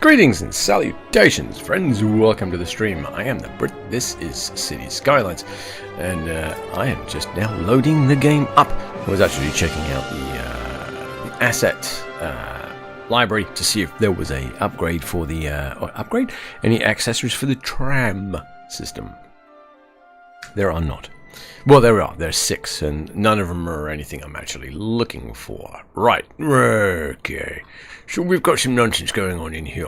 Greetings and salutations, friends. Welcome to the stream. I am the Brit. This is City Skylines, and I am just now loading the game up. I was actually checking out the asset library to see if there was a upgrade for the any accessories for the tram system. There are not. Well, there are. There's 6, and none of them are anything I'm actually looking for. Right. Okay. So we've got some nonsense going on in here.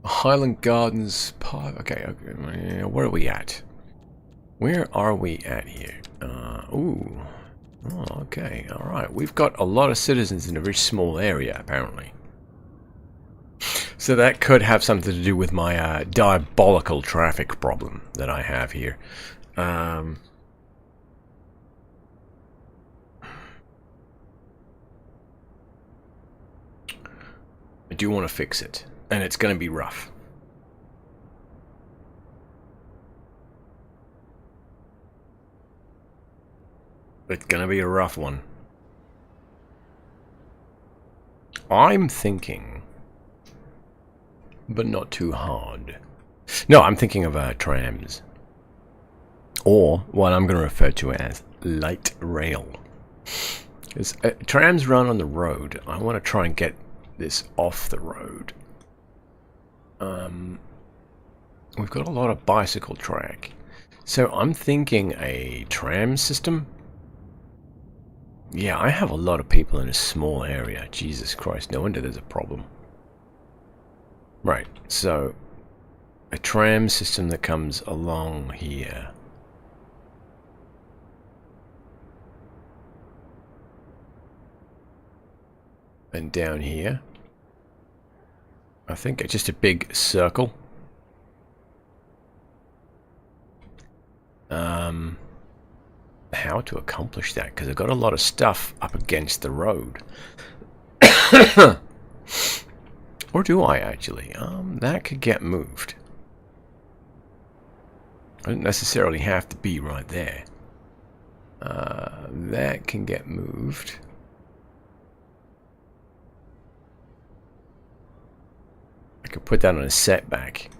Highland Gardens Park. Okay. Where are we at? Where are we at here? Ooh. Oh, okay. All right. We've got a lot of citizens in a very small area, apparently. So that could have something to do with my diabolical traffic problem that I have here. I do want to fix it, and it's going to be rough. It's going to be a rough one. I'm thinking, but not too hard. No, I'm thinking of trams, or what I'm going to refer to as light rail. Because trams run on the road. I want to try and get this off the road. We've got a lot of bicycle track, so I'm thinking a tram system. Yeah, I have a lot of people in a small area. Jesus Christ, no wonder there's a problem. Right, so a tram system that comes along here. And down here. I think it's just a big circle. How to accomplish that? Because I've got a lot of stuff up against the road. Or do I actually? That could get moved. I don't necessarily have to be right there. That can get moved. I could put that on a setback.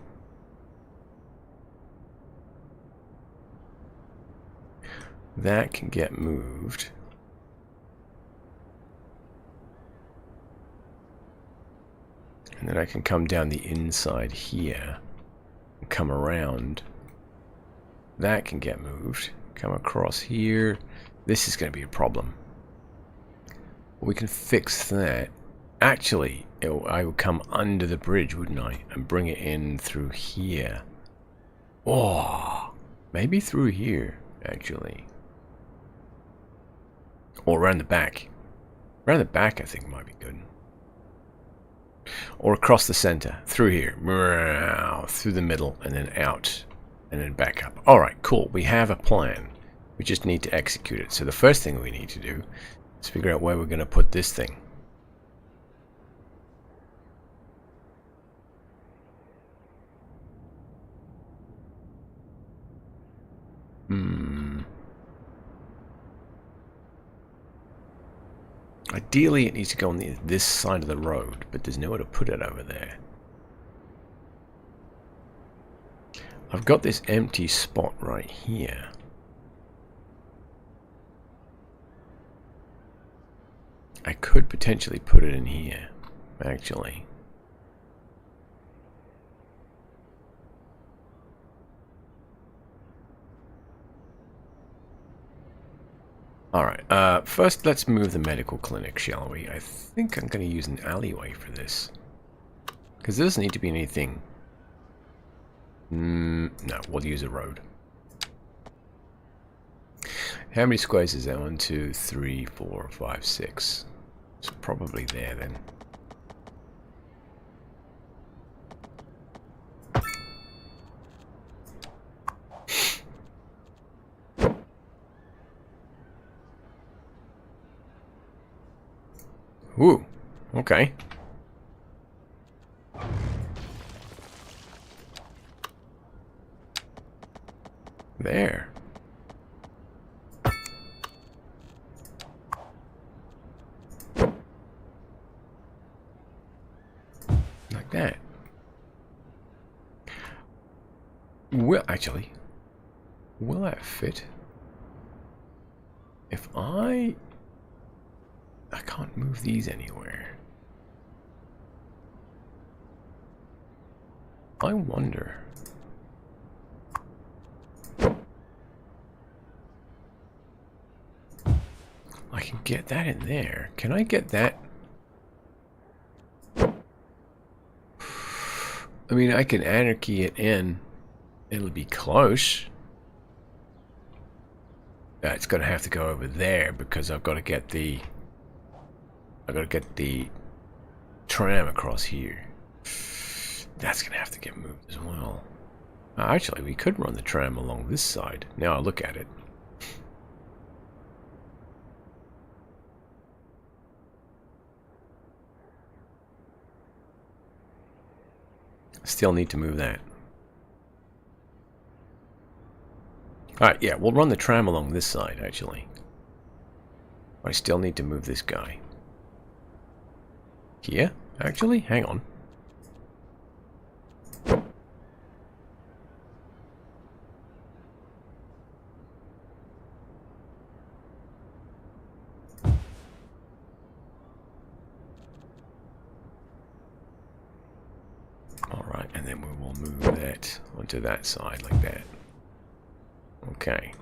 That can get moved. And then I can come down the inside here and come around. That can get moved. Come across here. This is going to be a problem. We can fix that. Actually, I would come under the bridge, wouldn't I? And bring it in through here. Oh, maybe through here, actually. Or around the back. Around the back, I think, might be good. Or across the center, through here, through the middle, and then out, and then back up. Alright, cool. We have a plan. We just need to execute it. So the first thing we need to do is figure out where we're going to put this thing. Ideally, it needs to go on this side of the road, but there's nowhere to put it over there. I've got this empty spot right here. I could potentially put it in here, actually. Alright, first let's move the medical clinic, shall we? I think I'm going to use an alleyway for this. Because there doesn't need to be anything. No, we'll use a road. How many squares is that? 1, 2, 3, 4, 5, 6. It's probably there then. Ooh, okay. There. like that. Well, actually, will that fit? If I can't move these anywhere. I wonder. I can get that in there. Can I get that? I mean, I can anarchy it in. It'll be close. It's going to have to go over there because I've got to get the tram across here. That's going to have to get moved as well. Actually, we could run the tram along this side. Now I look at it. Still need to move that. Alright, yeah, we'll run the tram along this side, actually. I still need to move this guy. Here? Actually? Hang on. Alright, and then we will move that onto that side like that. Okay.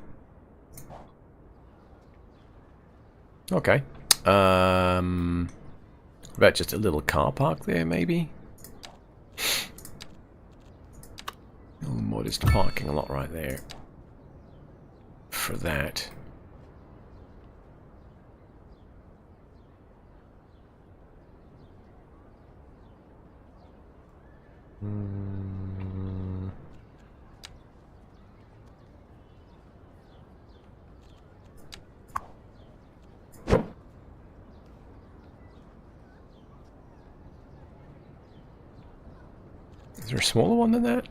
Okay. About just a little car park there, maybe? A little modest parking lot right there. For that. Is there a smaller one than that?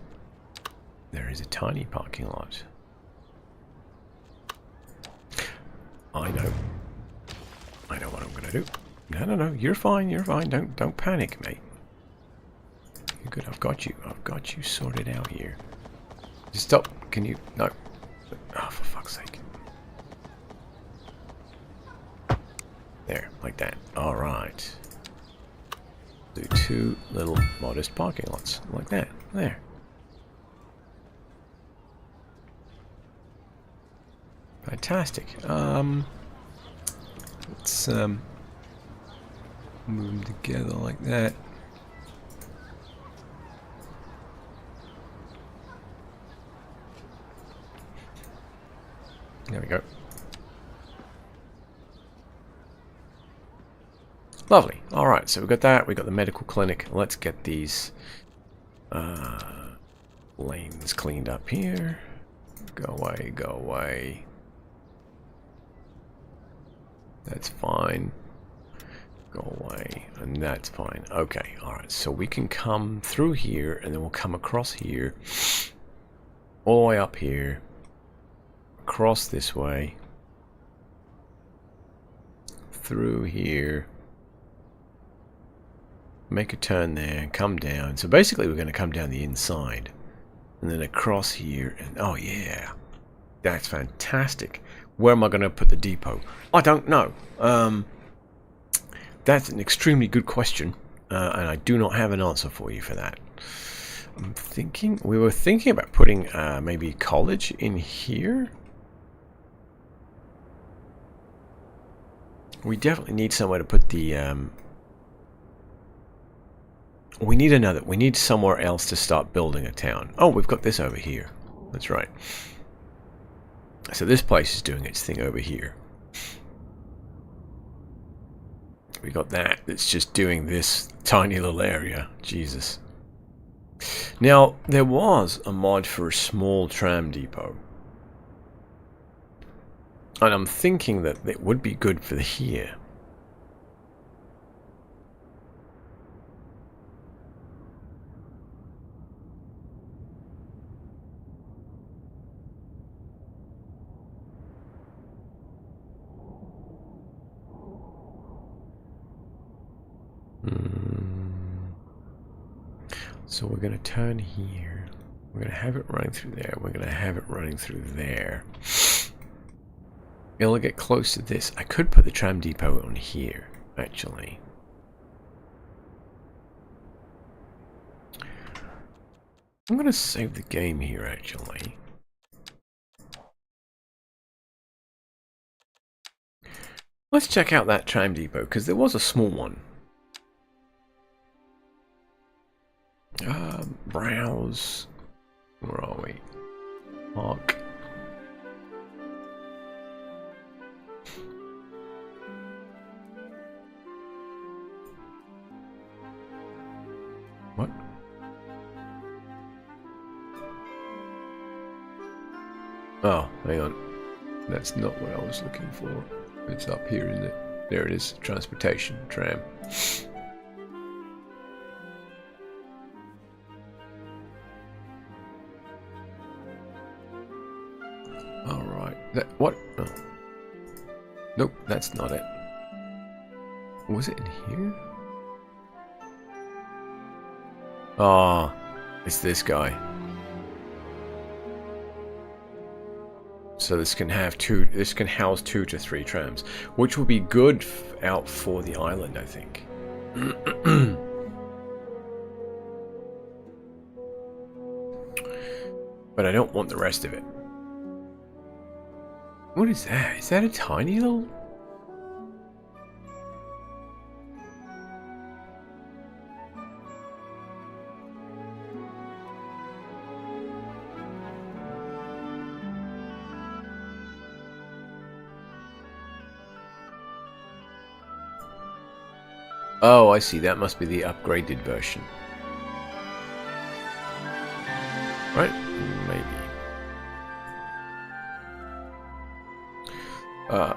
There is a tiny parking lot. I know. I know what I'm gonna do. No, you're fine, you're fine. Don't panic, mate. You're good, I've got you sorted out here. Just stop, can you, no. Oh, for fuck's sake. There, like that. Alright. Do two little modest parking lots, like that. There. Fantastic. Let's move them together like that. There we go. Lovely. Alright, so we've got that. We've got the medical clinic. Let's get these lanes cleaned up here. Go away, go away. That's fine. Go away. And that's fine. Okay, alright. So we can come through here, and then we'll come across here. All the way up here. Across this way. Through here. Make a turn there and come down. So basically we're going to come down the inside. And then across here. And oh yeah. That's fantastic. Where am I going to put the depot? I don't know. That's an extremely good question. And I do not have an answer for you for that. We were thinking about putting maybe college in here. We definitely need somewhere to put the... we need somewhere else to start building a town. Oh, we've got this over here. That's right. So this place is doing its thing over here. We got that. It's just doing this tiny little area. Jesus. Now, there was a mod for a small tram depot. And I'm thinking that it would be good for here. So we're going to turn here. We're going to have it running through there. We're going to have it running through there. It'll get close to this. I could put the tram depot on here, actually. I'm going to save the game here, actually. Let's check out that tram depot, because there was a small one. Browse. Where are we? Mark. What? Oh, hang on. That's not what I was looking for. It's up here, isn't it? There it is. Transportation. Tram. Alright. What? Oh. Nope, that's not it. Was it in here? Ah, it's this guy. So this can have this can house 2 to 3 trams, which will be good out for the island, I think. But I don't want the rest of it. What is that? Is that a tiny little... Oh, I see. That must be the upgraded version. Right? Maybe.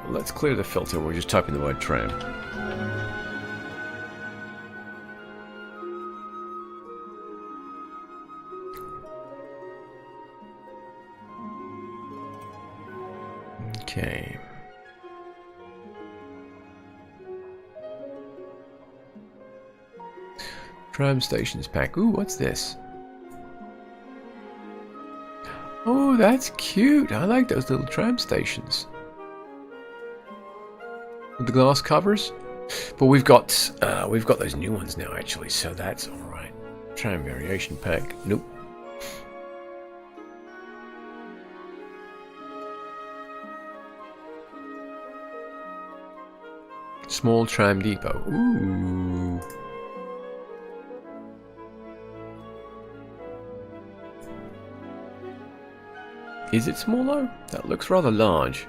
Let's clear the filter. We're just typing the word tram. Okay. Tram stations pack. Ooh, what's this? Oh, that's cute. I like those little tram stations. With the glass covers. But we've got those new ones now, actually, so that's alright. Tram variation pack. Nope. Small tram depot. Ooh. Is it smaller? That looks rather large.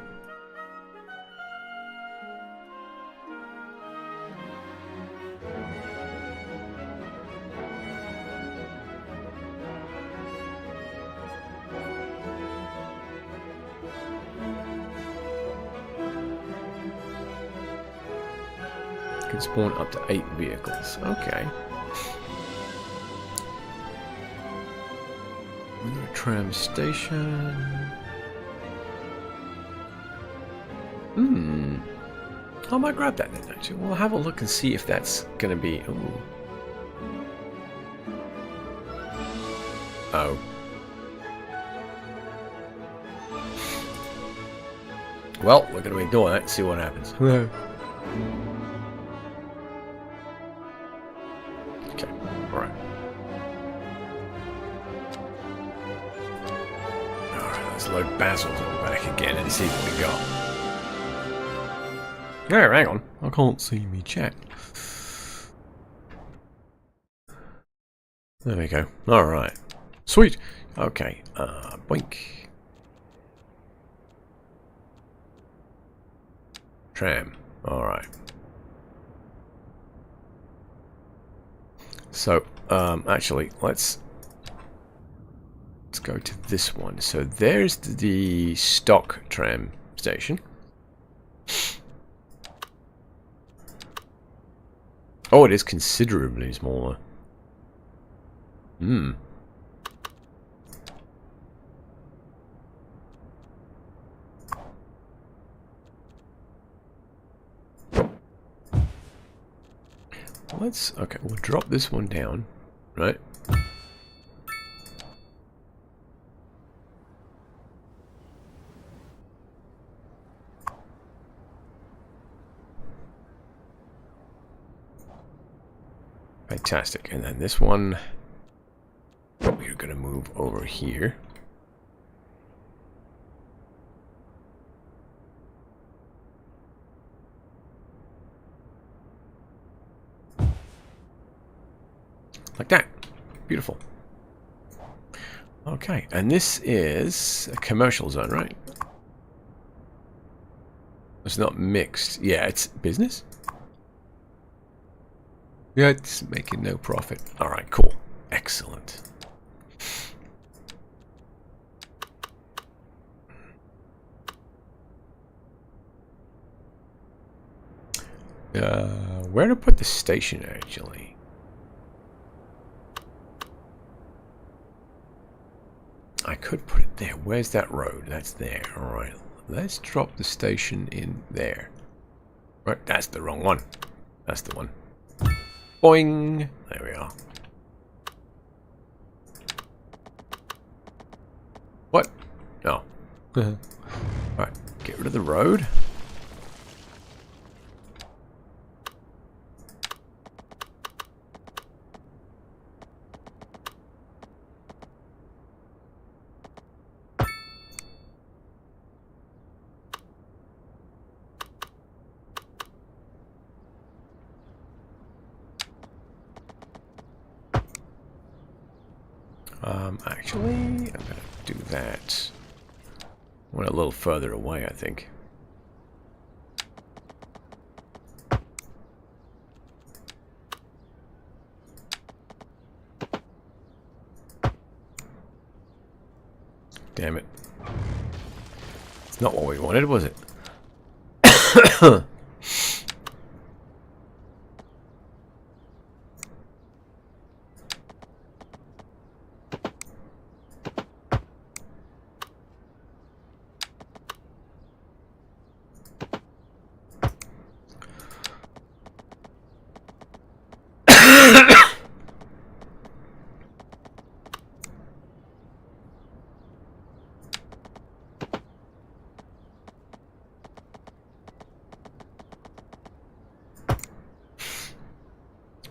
Can spawn up to 8 vehicles. Okay. Another tram station. I might grab that then, actually. We'll have a look and see if that's going to be... Ooh. Oh. Well, we're going to ignore that and see what happens. Okay, alright. Alright, let's load Basil's back again and see what we got. Yeah, hang on. I can't see me chat. There we go. Alright. Sweet. Okay. Boink. Tram. Alright. So, actually, let's go to this one. So there's the stock tram station. Oh, it is considerably smaller. Okay, we'll drop this one down, right? Fantastic. And then this one, we're going to move over here. Like that. Beautiful. Okay, and this is a commercial zone, right? It's not mixed. Yeah, it's business? Yeah, it's making no profit. Alright, cool. Excellent. Where to put the station, actually? I could put it there. Where's that road? That's there. Alright. Let's drop the station in there. Right, that's the wrong one. That's the one. Boing! There we are. What? No. Alright, get rid of the road. Actually, I'm going to do that. Went a little further away, I think. Damn it. It's not what we wanted, was it?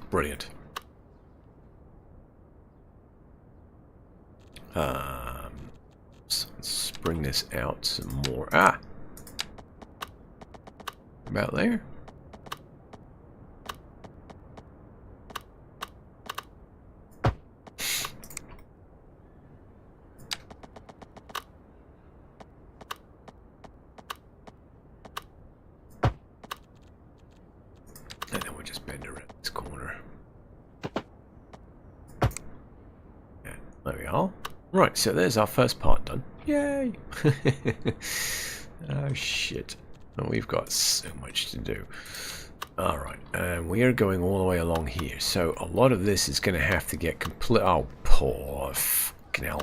Brilliant. So let's bring this out some more. Ah! About there? And then we'll just bend around this corner. Yeah, there we are. Right, so there's our first part done. Yay! Oh shit. Oh, we've got so much to do. Alright, and we are going all the way along here. So a lot of this is going to have to get complete. Oh, poor fucking hell.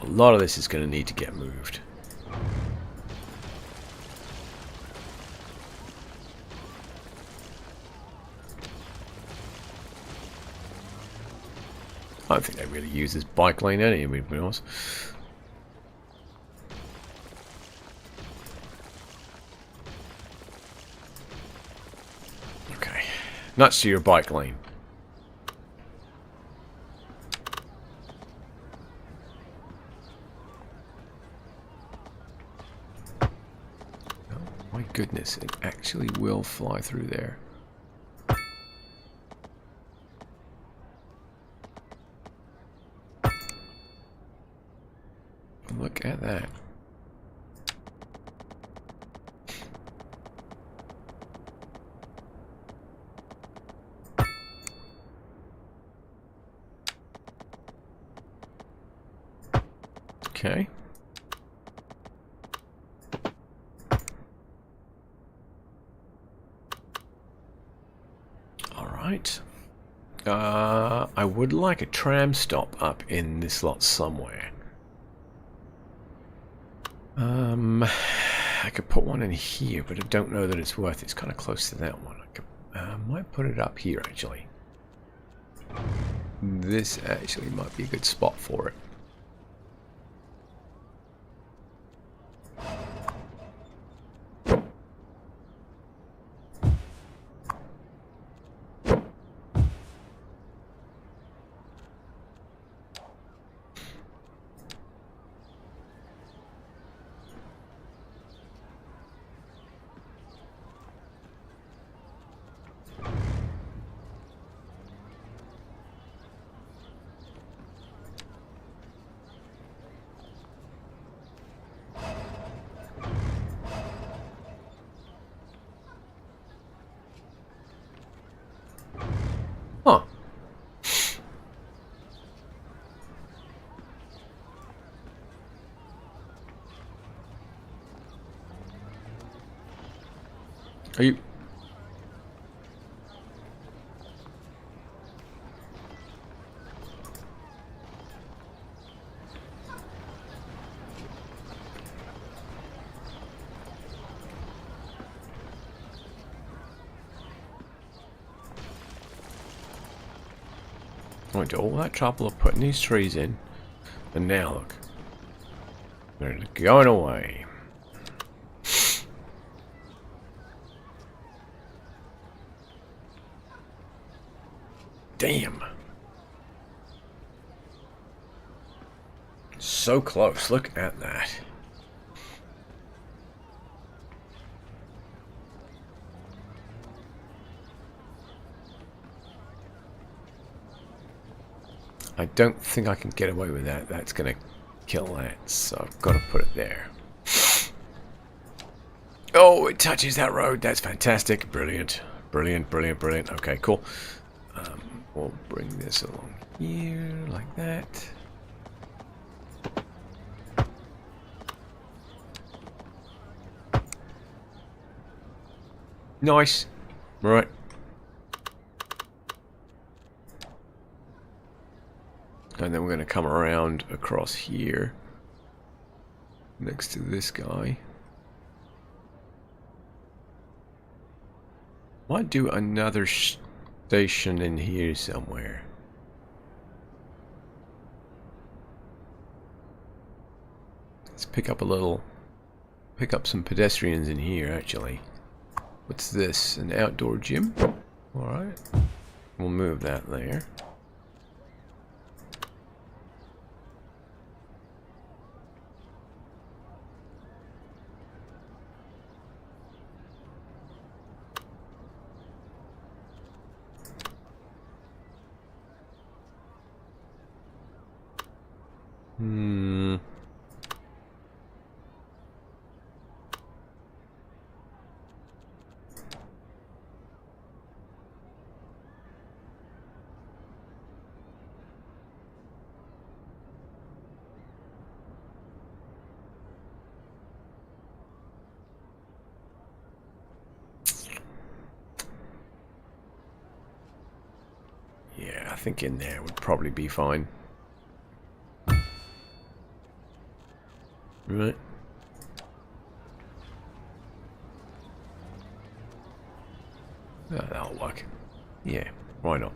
A lot of this is going to need to get moved. I don't think they really use this bike lane anyway, to be honest. Okay. Nuts to your bike lane. Oh my goodness, it actually will fly through there. Look at that. Okay. All right. I would like a tram stop up in this lot somewhere. I could put one in here, but I don't know that it's worth it. It's kind of close to that one. I could, might put it up here, actually. This actually might be a good spot for it. Are you... I went to all that trouble of putting these trees in, and now look, they're going away. Damn. So close, look at that. I don't think I can get away with that. That's going to kill that, so I've got to put it there. Oh, it touches that road. That's fantastic. Brilliant. Brilliant, brilliant, brilliant. Okay, cool. We'll bring this along here, like that. Nice. Right. And then we're going to come around across here next to this guy. Might do another station in here somewhere. Let's pick up some pedestrians in here actually. What's this? An outdoor gym? Alright. We'll move that there. Yeah, I think in there would probably be fine. Right. Oh, that'll work. Yeah, why not?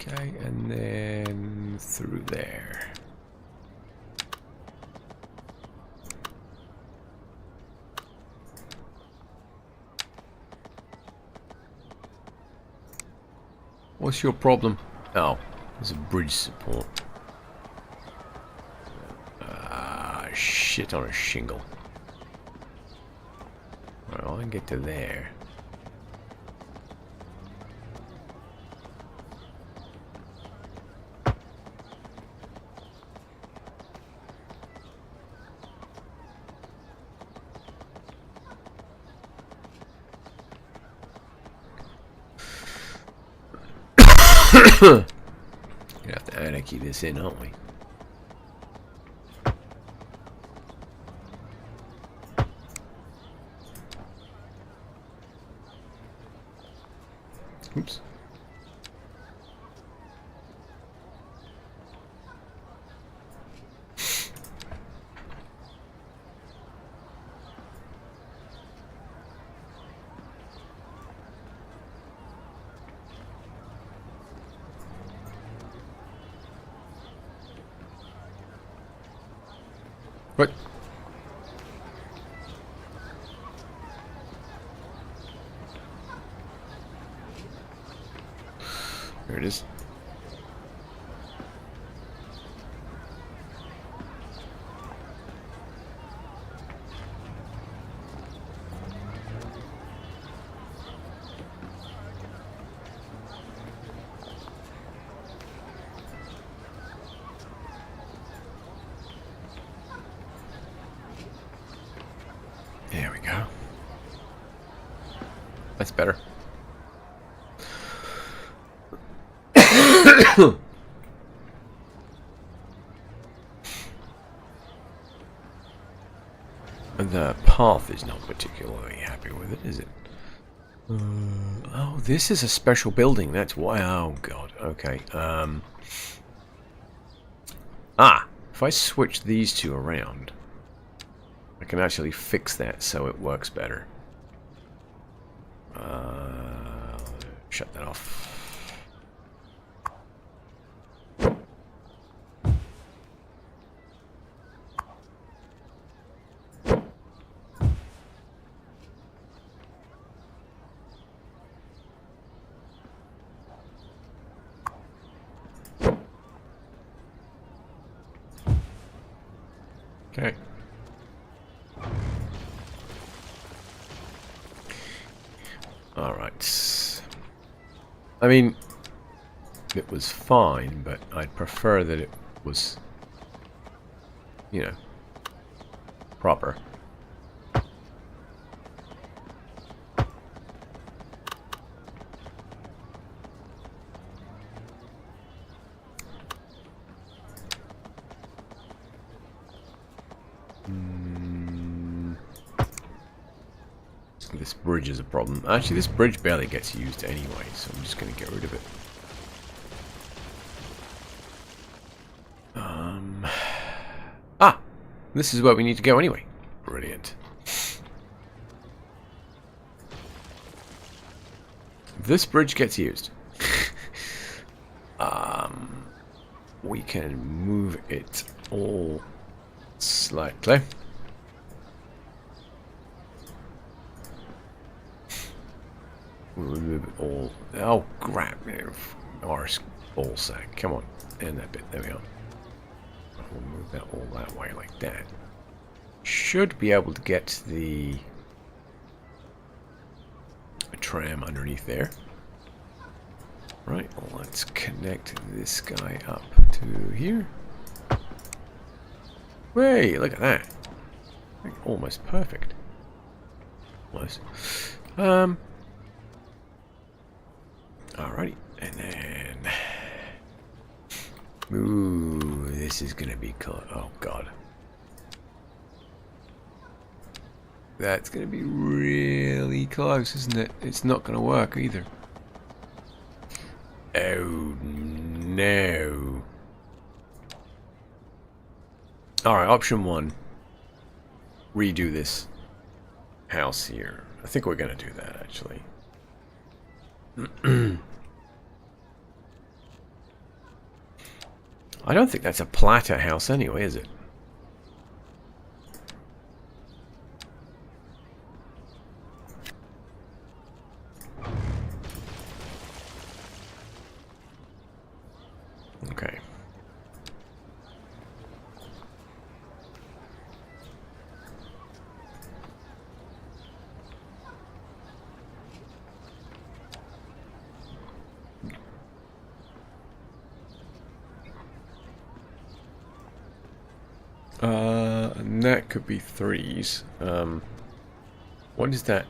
Okay, and then through there. What's your problem? Oh, there's a bridge support. Ah, shit on a shingle. Well, I can get to there. Gonna have to anarchy this in, aren't we? Oops. What? There it is. There we go. That's better. The path is not particularly happy with it, is it? Oh, this is a special building. That's why. Oh, God. Okay. If I switch these two around, I can actually fix that so it works better. Shut that off. Okay. Alright. I mean, it was fine, but I'd prefer that it was, you know, proper. This bridge is a problem. Actually, this bridge barely gets used anyway, so I'm just going to get rid of it. This is where we need to go anyway. Brilliant. This bridge gets used. We can move it all slightly. We'll move it all. Oh, crap. Our ball sack. Come on. And that bit. There we are. We'll move that all that way like that. Should be able to get the tram underneath there. Right, well, let's connect this guy up to here. Hey, look at that. Almost perfect. Almost. Alrighty, and then... Ooh, this is gonna be cool. Oh, God. That's gonna be really close, isn't it? It's not gonna work either. Oh, no. Alright, option one. Redo this house here. I think we're gonna do that, actually. I don't think that's a platter house anyway, is it? Okay. And that could be threes. What is that?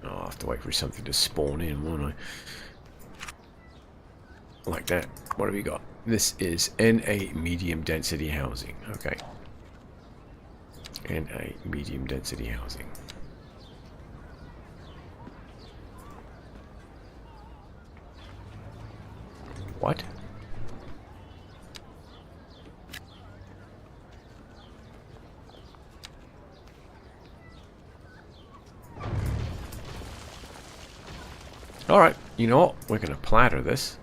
Oh, I'll have to wait for something to spawn in, won't I? Like that. What have we got? This is NA medium density housing. Okay. NA medium density housing. What? Alright, you know what? We're gonna platter this.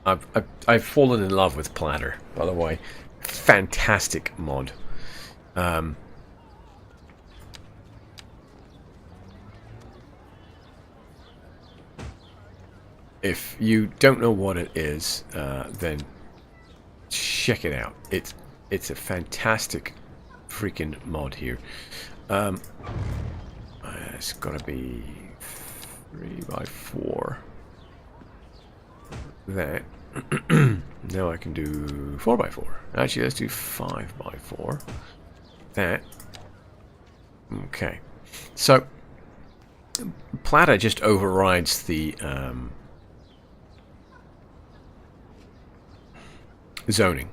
I've fallen in love with platter, by the way. Fantastic mod. If you don't know what it is, then check it out. It's a fantastic freaking mod here. It's gotta be 3x4. That. Now I can do 4x4. Actually, let's do 5x4. That. Okay. So, Platter just overrides the zoning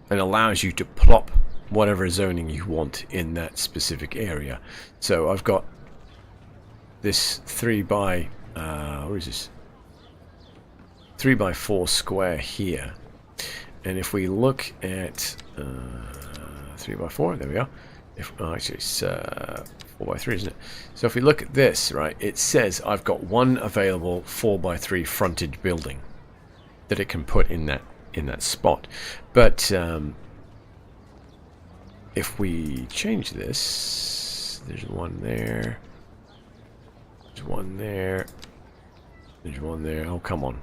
and allows you to plop whatever zoning you want in that specific area. So I've got this 3 by what is this? 3 by 4 square here, and if we look at 3 by 4, there we are. If actually it's 4 by 3, isn't it? So if we look at this, right, it says I've got one available 4 by 3 frontage building that it can put in that spot. But if we change this, there's one there. There's one there. There's one there. Oh, come on.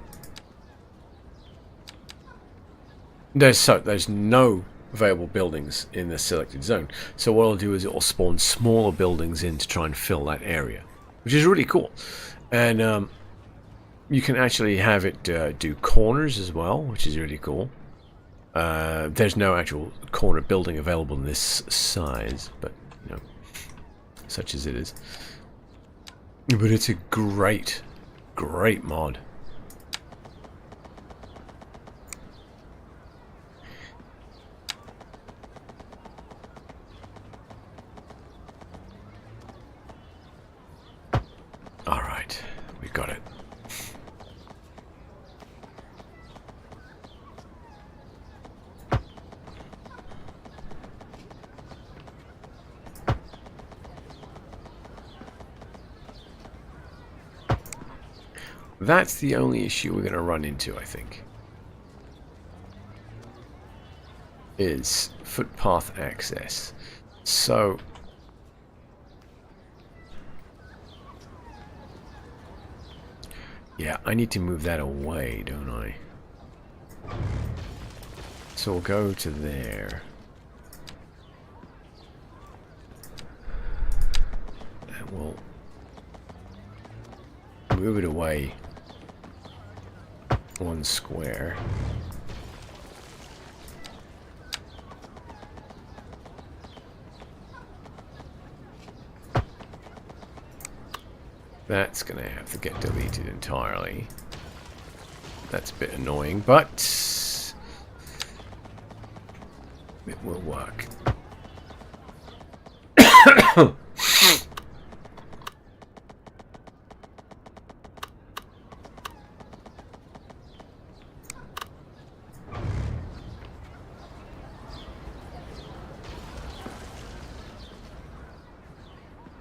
There's no available buildings in the selected zone. So what I'll do is it will spawn smaller buildings in to try and fill that area, which is really cool. And you can actually have it do corners as well, which is really cool. There's no actual corner building available in this size, but you know, such as it is. But it's a great mod. All right, we got it. That's the only issue we're going to run into, I think, is footpath access. So yeah, I need to move that away, don't I? So we'll go to there. And we'll move it away 1 square. That's going to have to get deleted entirely. That's a bit annoying, but it will work.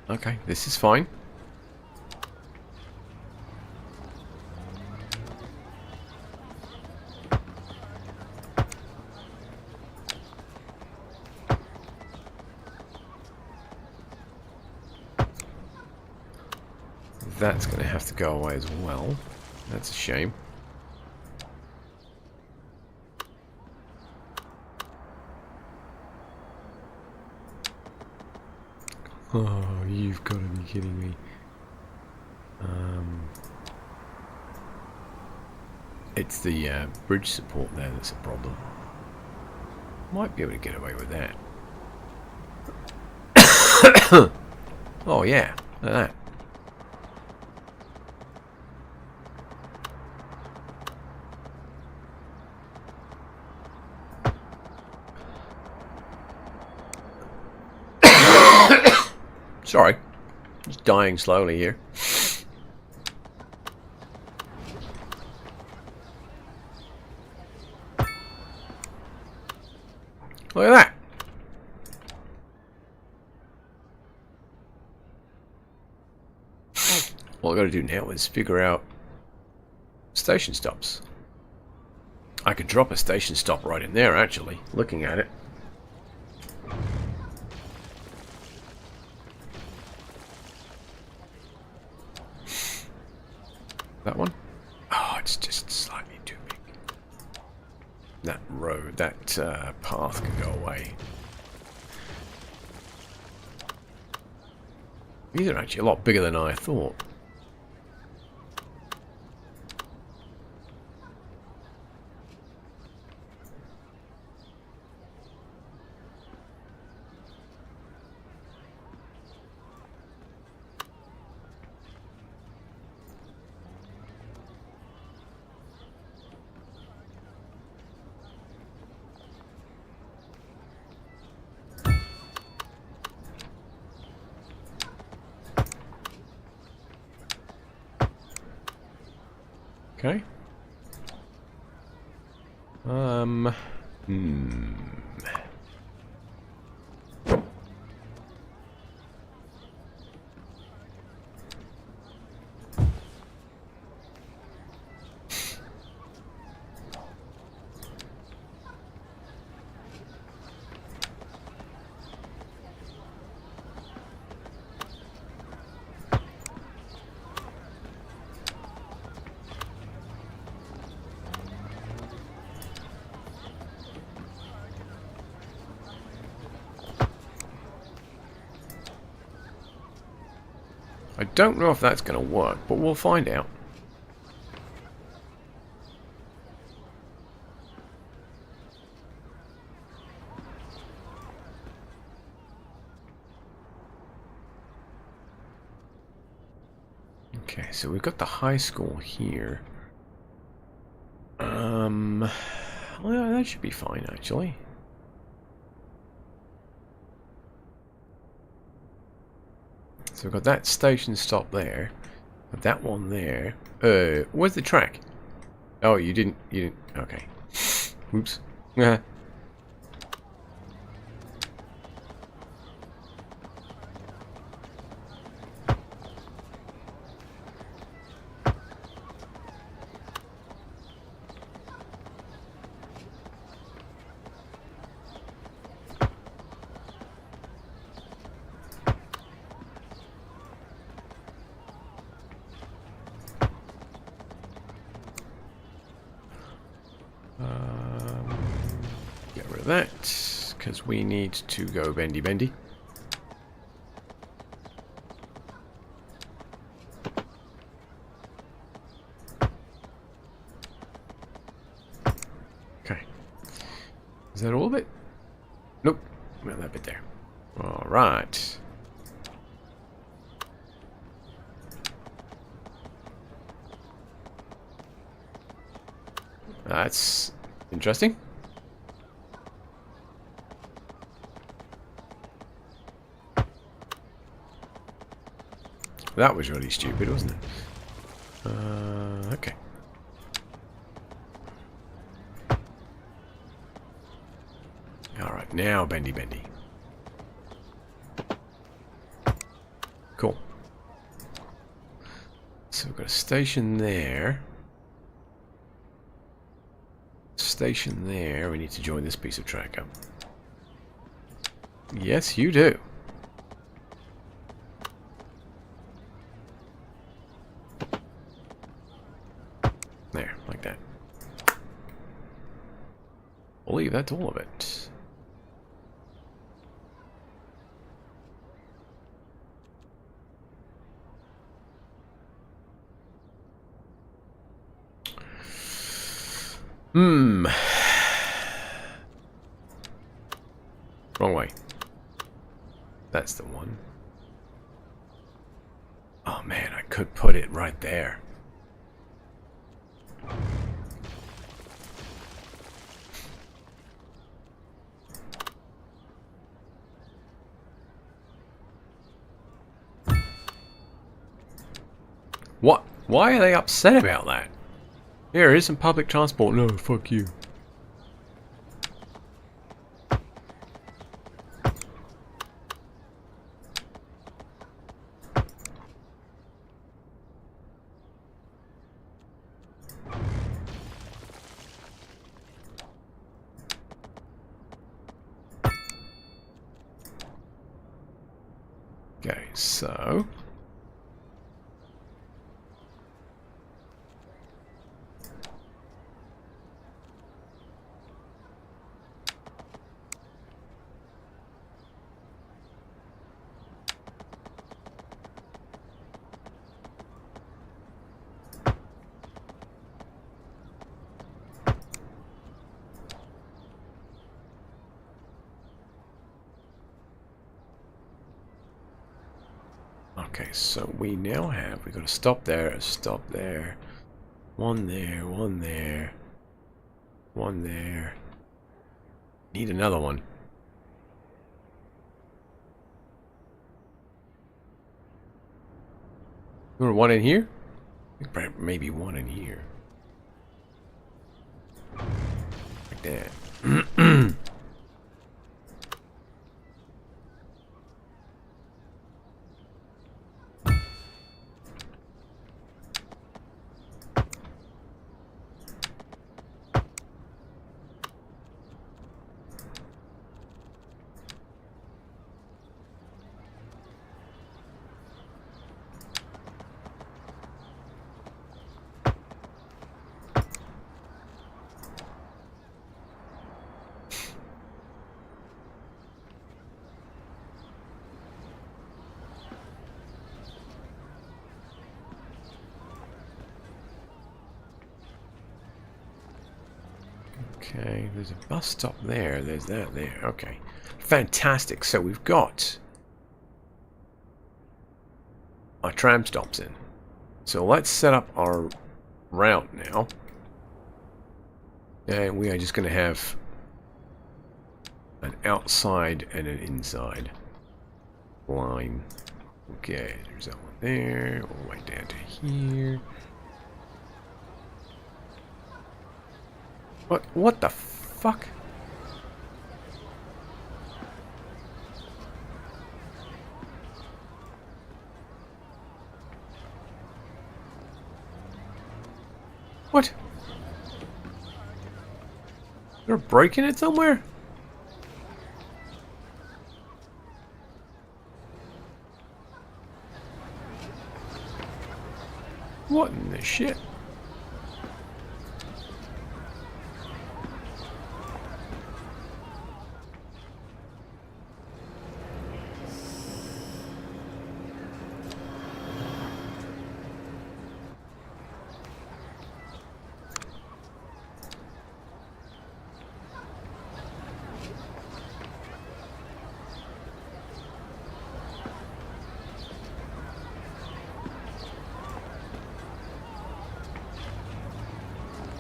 Okay, this is fine. That's going to have to go away as well. That's a shame. Oh, you've got to be kidding me. It's the bridge support there that's a problem. Might be able to get away with that. Oh yeah, look at that. Sorry, just dying slowly here. Look at that. All I've got to do now is figure out station stops. I could drop a station stop right in there, actually, looking at it. That one? Oh, it's just slightly too big. That road, that path can go away. These are actually a lot bigger than I thought. Okay. Hmm. I don't know if that's going to work, but we'll find out. Okay, so we've got the high school here. Well, that should be fine, actually. So we've got that station stop there. Got that one there. Where's the track? Oh, you didn't. Okay. Oops. Yeah. Get rid of that, because we need to go bendy bendy. Okay. Is that all of it? Nope. Not that bit there. Alright. That's interesting. That was really stupid, wasn't it? Okay. Alright, now bendy bendy. Cool. So we've got a station there. Station there. We need to join this piece of track up. Yes, you do. There, like that. I believe that's all of it. Wrong way. That's the one. Oh man, I could put it right there. What? Why are they upset about that? Here, here's some public transport. No, fuck you. Okay, so... Okay, so we now have, we've got to stop there, one there, one there, one there. Need another one. You want one in here? Maybe one in here. Like that. Okay, there's a bus stop there. There's that there. Okay. Fantastic. So we've got our tram stops in. So let's set up our route now. And we are just going to have an outside and an inside line. Okay, there's that one there. All the way down to here. What the fuck? What? They're breaking it somewhere? What in the shit?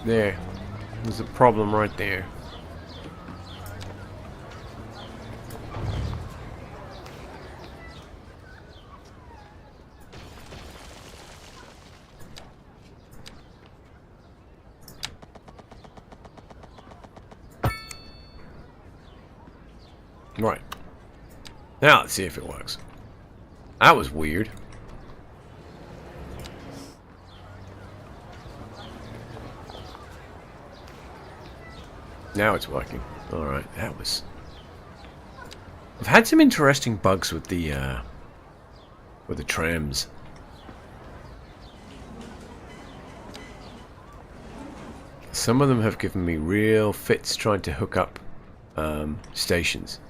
There. There's a problem right there. Right. Now let's see if it works. That was weird. Now it's working. Alright, that was... I've had some interesting bugs with the trams. Some of them have given me real fits trying to hook up stations.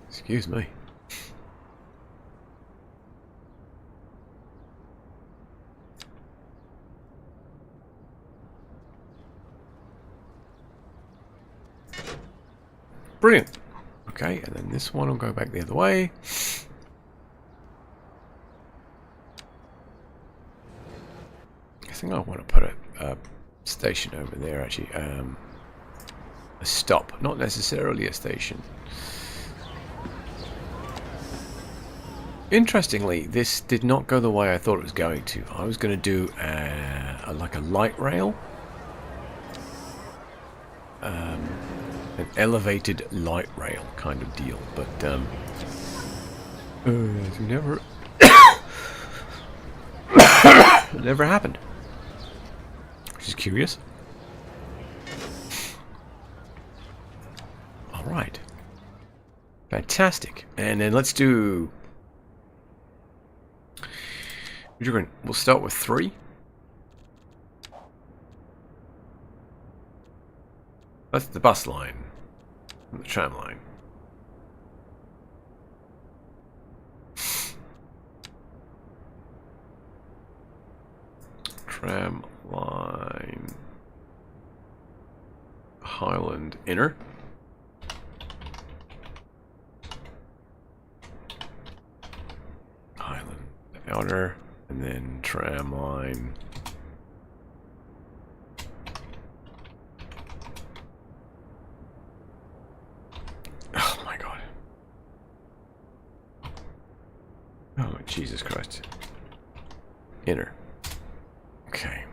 Excuse me. Brilliant. Okay, and then this one will go back the other way. I think I want to put a station over there, actually. A stop, not necessarily a station. Interestingly, this did not go the way I thought it was going to. I was going to do like a light rail. An elevated light rail kind of deal, but it never it never happened, which is curious. All right, fantastic, and then let's do. We'll start with 3. That's the bus line. The tram line. Tram line. Highland Inner. Highland Outer. And then tram line. Oh my god. Jesus Christ. Inner. Okay.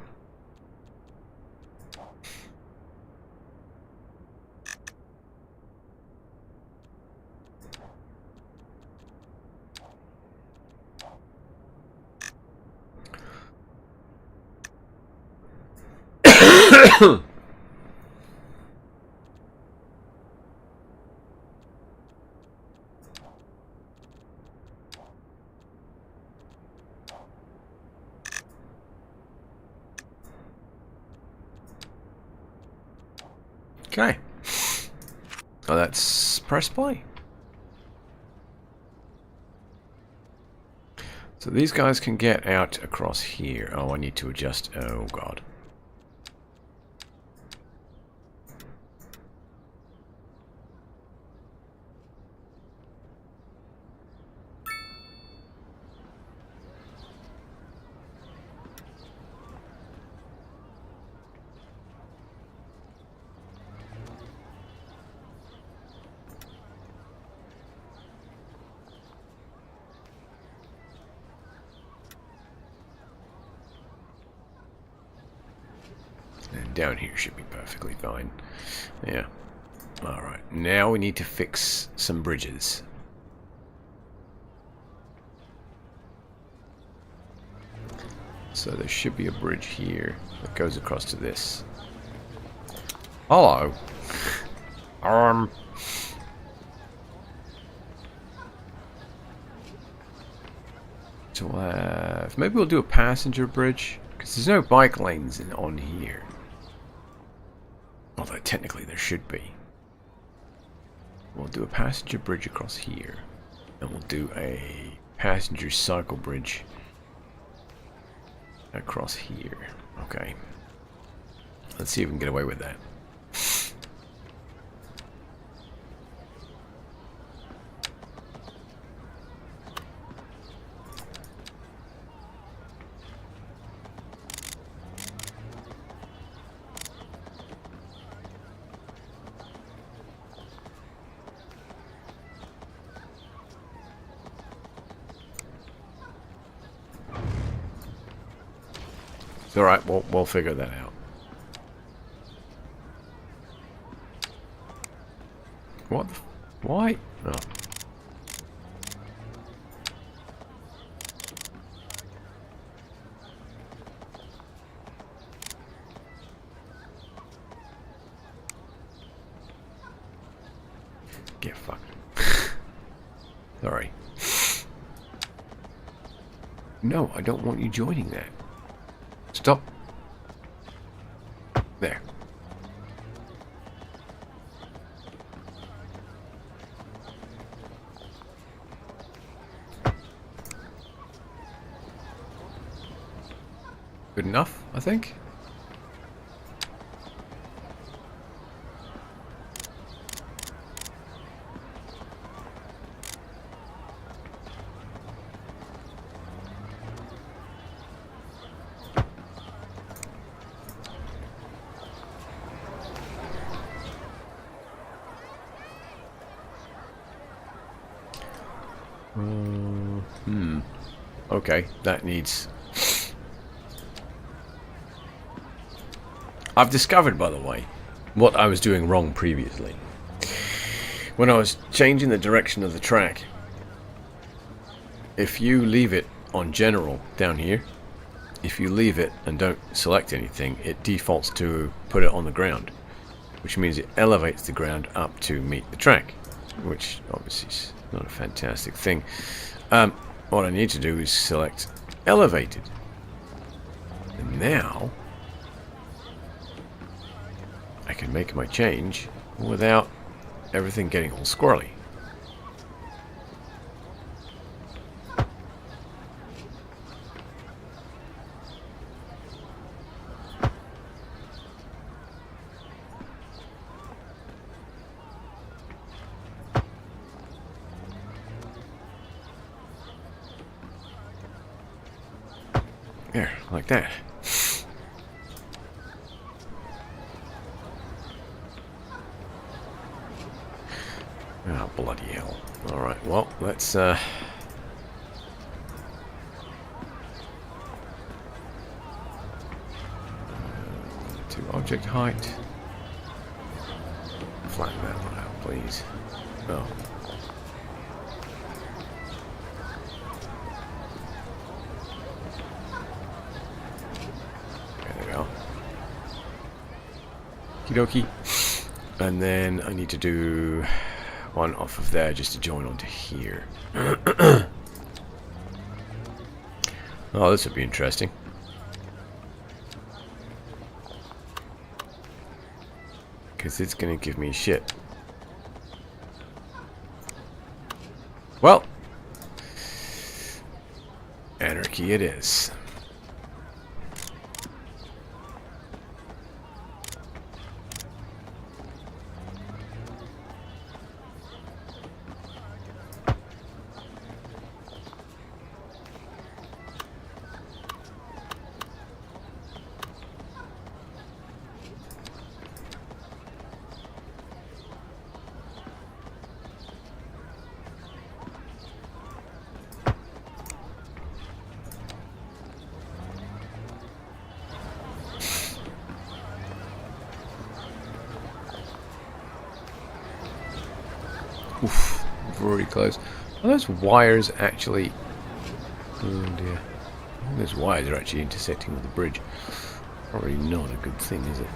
Okay. Oh, that's press play. So these guys can get out across here. Oh, I need to adjust. Oh, God. And down here should be perfectly fine. Yeah. Alright. Now we need to fix some bridges. So there should be a bridge here that goes across to this. Hello. So maybe we'll do a passenger bridge, because there's no bike lanes on here. Although technically there should be. We'll do a passenger bridge across here, and we'll do a passenger cycle bridge across here. Okay. Let's see if we can get away with that. It's alright, we'll figure that out. What? Why? Oh. Get fucked. Sorry. No, I don't want you joining that. Stop. There. Good enough, I think. Okay, that needs... I've discovered, by the way, what I was doing wrong previously. When I was changing the direction of the track, if you leave it on general down here, if you leave it and don't select anything, it defaults to put it on the ground, which means it elevates the ground up to meet the track, which obviously is not a fantastic thing. What I need to do is select elevated. And now I can make my change without everything getting all squirrely. There, like that. Oh, bloody hell. Alright, well, let's, object height. Flatten that one out, please. Oh. There we go. Okie dokie. And then I need to do one off of there just to join onto here. Oh, this would be interesting. Because it's going to give me shit. Well, anarchy it is. Oof, very close. Are those wires actually... Oh dear. Those wires are actually intersecting with the bridge. Probably not a good thing, is it?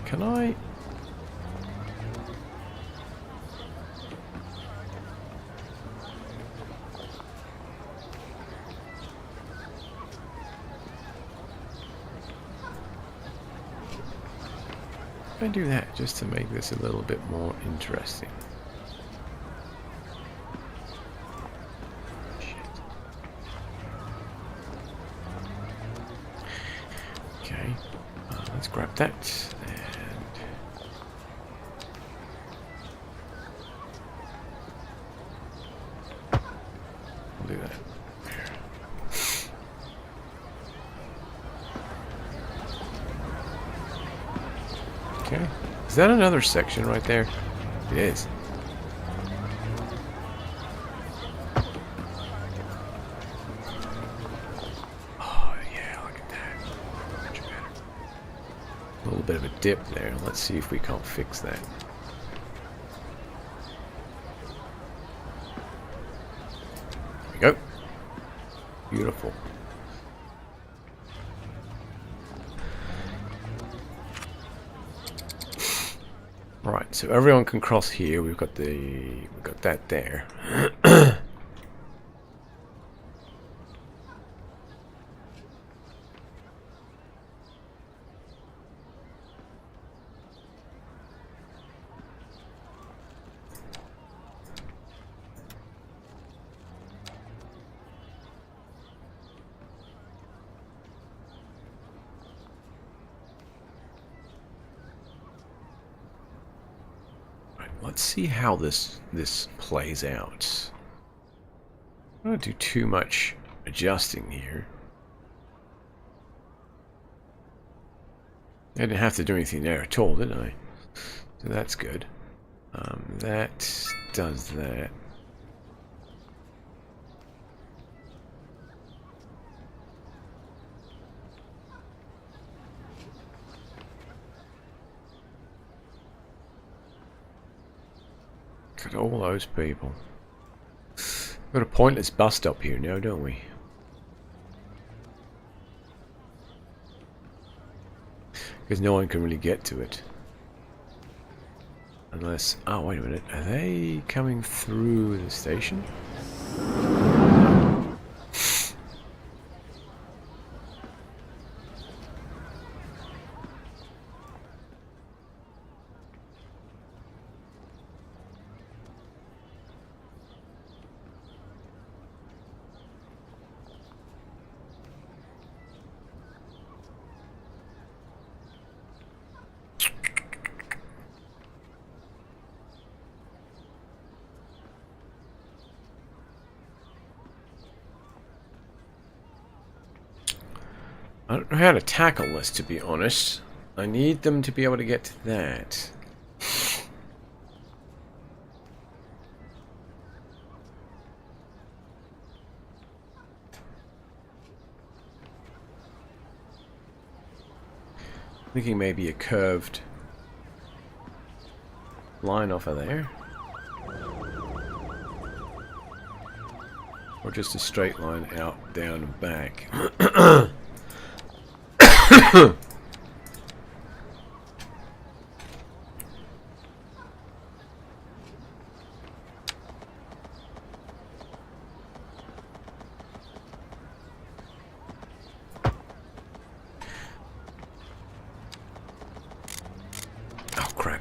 Can I... I do that just to make this a little bit more interesting. Shit. Okay, let's grab that and I'll do that. Okay. Is that another section right there? It is. Oh, yeah, look at that. Much better. A little bit of a dip there. Let's see if we can't fix that. There we go. Beautiful. Right, so everyone can cross here. We've got that there. Let's see how this plays out. I don't do too much adjusting here. I didn't have to do anything there at all, did I? So that's good. That does that. Look at all those people. We've got a pointless bus stop here now, don't we? Because no one can really get to it. Unless... Oh, wait a minute. Are they coming through the station? I don't know how to tackle this, to be honest. I need them to be able to get to that. Thinking maybe a curved line off of there. Or just a straight line out, down, and back. Oh, crap.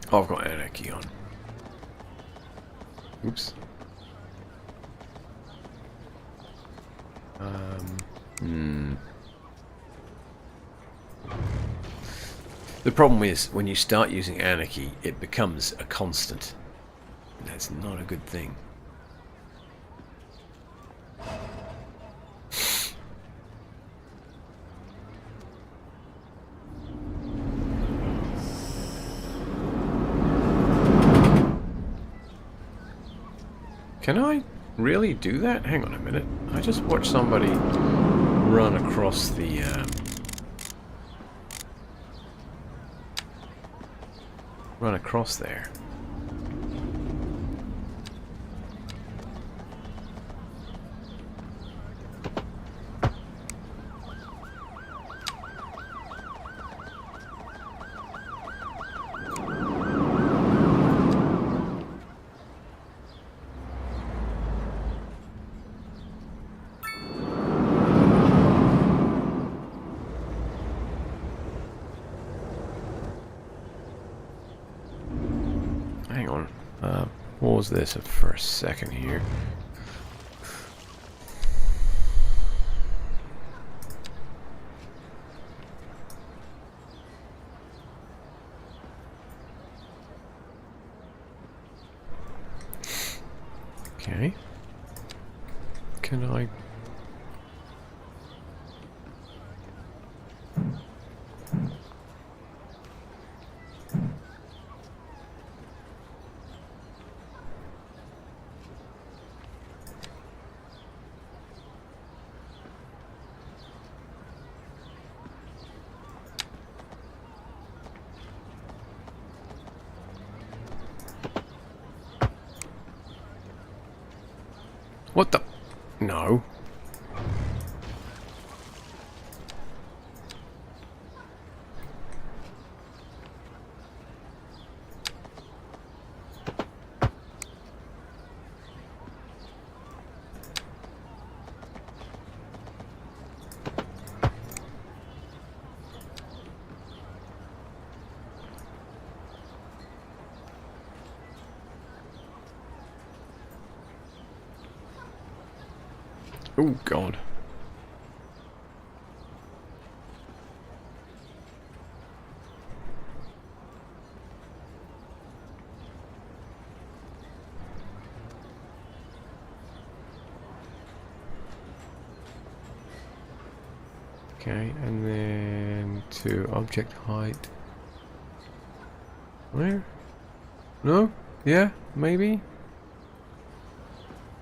Oh, I've got anarchy on. Oops. The problem is, when you start using anarchy, it becomes a constant. That's not a good thing. Can I really do that? Hang on a minute. I just watched somebody run across the... run across there. Hang on. Pause this for a second here. Okay. Can I... What the... No. Oh, God. Okay, and then to object height. Where? No? Yeah? Maybe?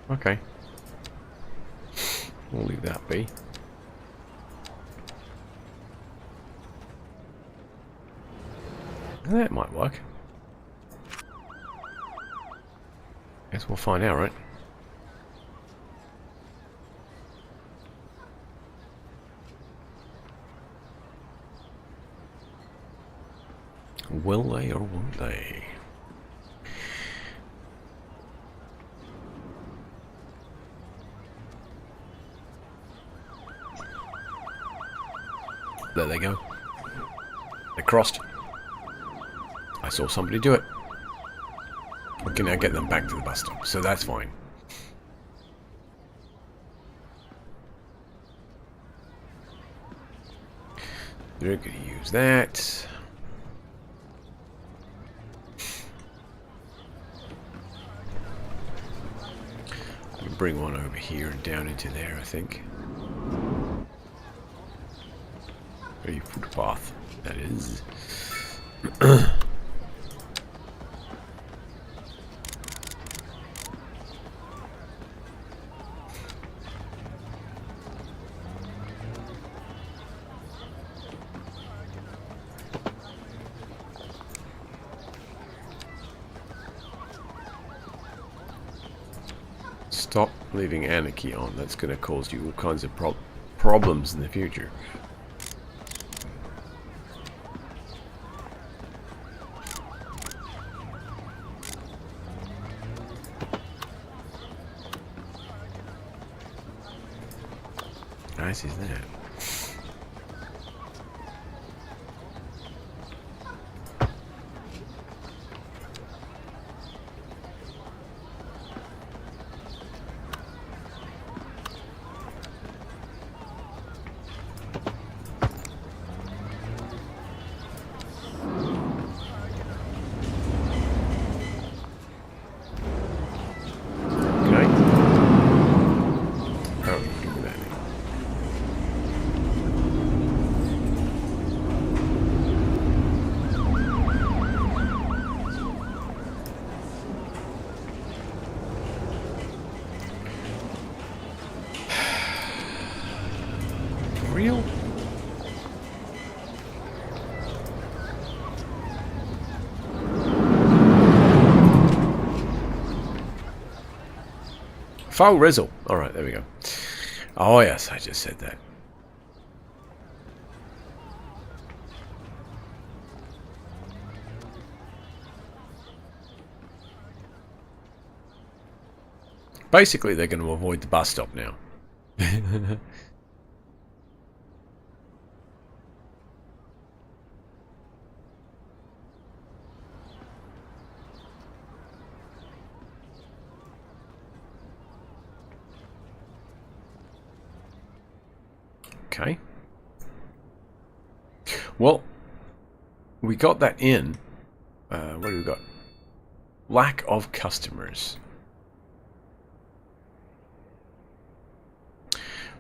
Okay. We'll leave that be. That might work. Guess we'll find out, right? Will they or won't they? There they go. They crossed. I saw somebody do it. We can now get them back to the bus stop, so that's fine. They're going to use that. bring one over here and down into there, I think. A footpath, that is. Stop leaving anarchy on. That's going to cause you all kinds of problems in the future. Nice is that. Real? Foul Rizzle. Alright, there we go. Oh yes, I just said that. Basically, they're going to avoid the bus stop now. Okay. Well, we got that in. What do we got? Lack of customers.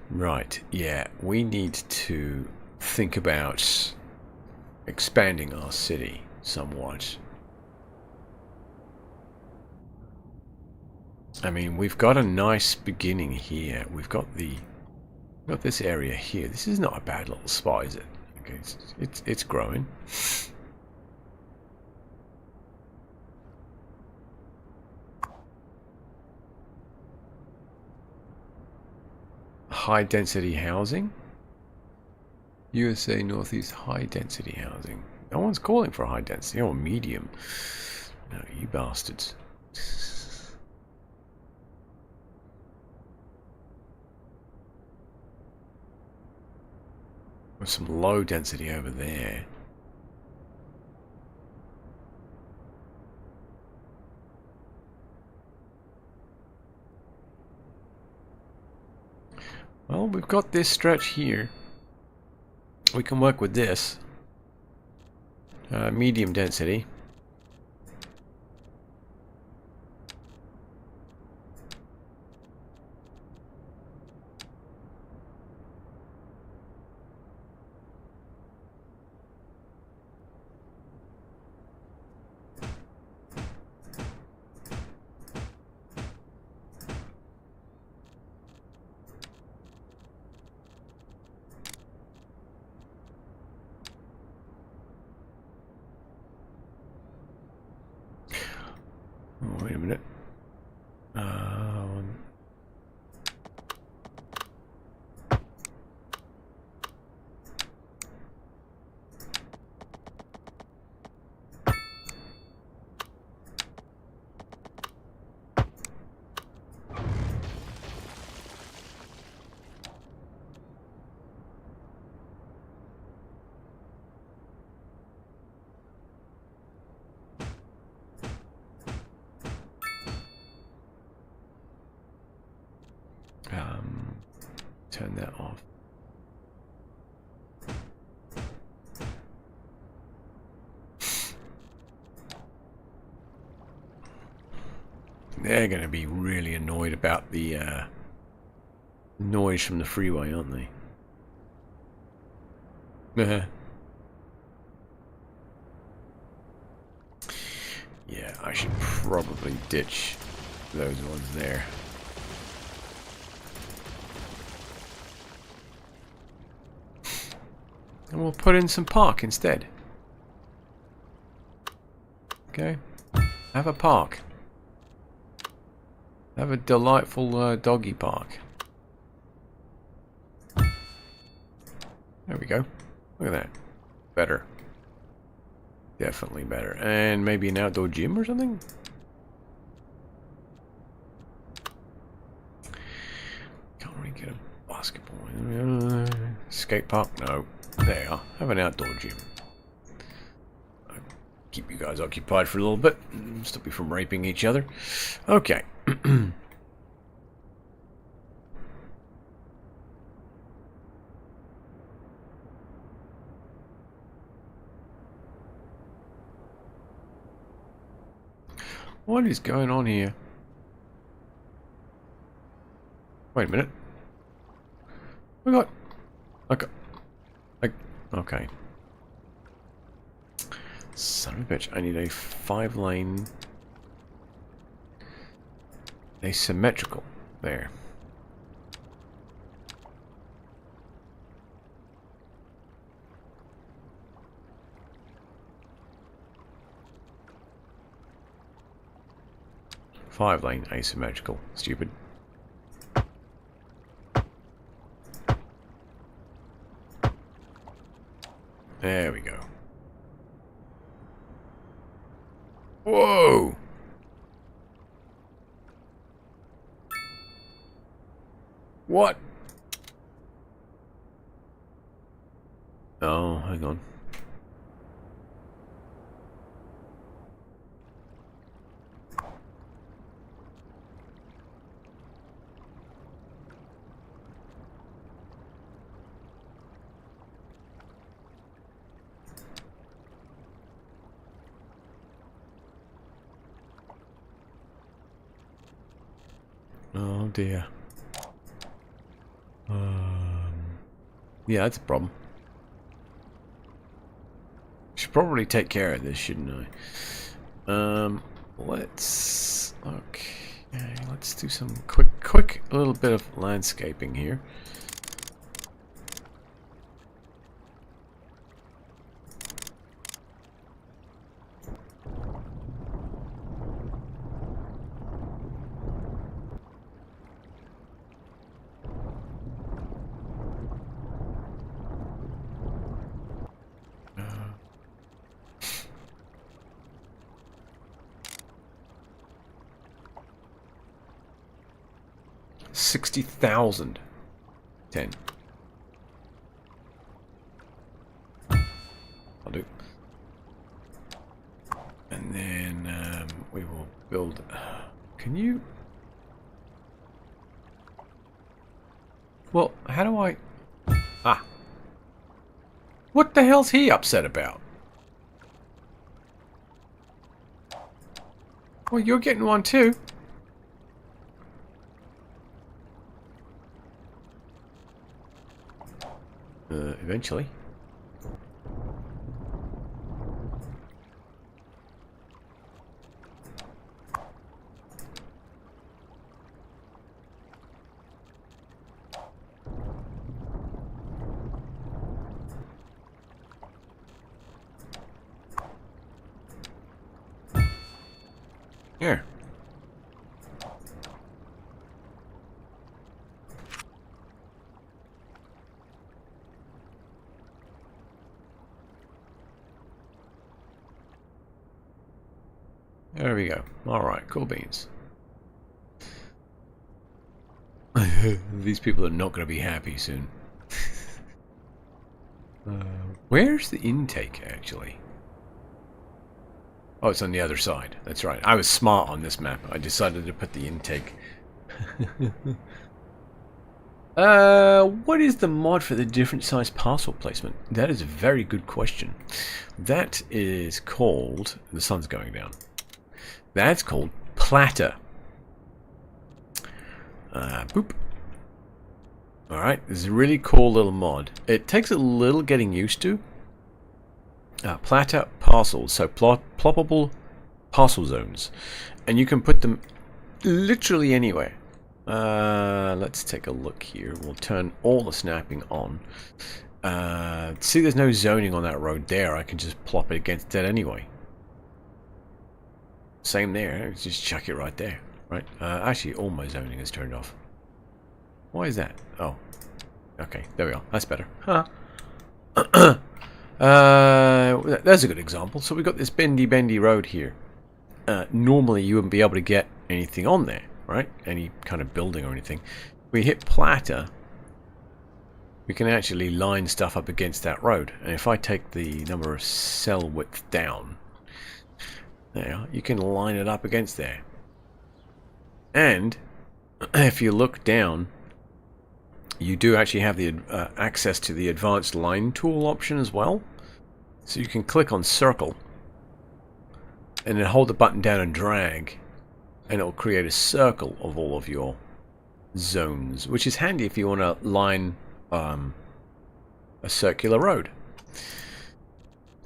Right, yeah, we need to think about expanding our city somewhat. I mean, we've got a nice beginning here. We've got this area here. This is not a bad little spot, is it? Okay, it's growing. High density housing. USA Northeast high density housing. No one's calling for high density or medium. No, you bastards. There's some low density over there. Well, we've got this stretch here. We can work with this. Medium density. Oh, wait a minute. Turn that off. They're going to be really annoyed about the noise from the freeway, aren't they? Yeah, I should probably ditch those ones there. And we'll put in some park instead. Okay. Have a park. Have a delightful doggy park. There we go. Look at that. Better. Definitely better. And maybe an outdoor gym or something? Can't really get a basketball. Skate park? No. There you are. Have an outdoor gym. Keep you guys occupied for a little bit. Stop you from raping each other. Okay. What is going on here? Wait a minute. We got... Okay. Okay. Son of a bitch. I need a 5-lane... asymmetrical. There. Five-lane asymmetrical. Stupid. There we go. Whoa! What? Oh, hang on. Oh dear. Yeah, that's a problem. Should probably take care of this, shouldn't I? Let's... Okay, let's do some quick little bit of landscaping here. $60,000. 10. I'll do. And then we will build. Can you? Well, how do I? Ah. What the hell's he upset about? Well, you're getting one too. Eventually. Here. There we go. Alright, cool beans. These people are not going to be happy soon. Where's the intake, actually? Oh, it's on the other side. That's right. I was smart on this map. I decided to put the intake. What is the mod for the different size parcel placement? That is a very good question. That is called... The sun's going down. That's called platter. Boop. Alright, this is a really cool little mod. It takes a little getting used to. Platter parcels, so ploppable parcel zones. And you can put them literally anywhere. Let's take a look here. We'll turn all the snapping on. See, there's no zoning on that road there. I can just plop it against that anyway. Same there. Just chuck it right there. Right? Actually, all my zoning is turned off. Why is that? Oh. Okay, there we are. That's better. Huh. There's a good example. So we've got this bendy road here. Normally, you wouldn't be able to get anything on there, right? Any kind of building or anything. We hit platter. We can actually line stuff up against that road. And if I take the number of cell width down, there, you can line it up against there. And if you look down, you do actually have the access to the advanced line tool option as well. So you can click on circle and then hold the button down and drag, and it will create a circle of all of your zones, which is handy if you want to line a circular road.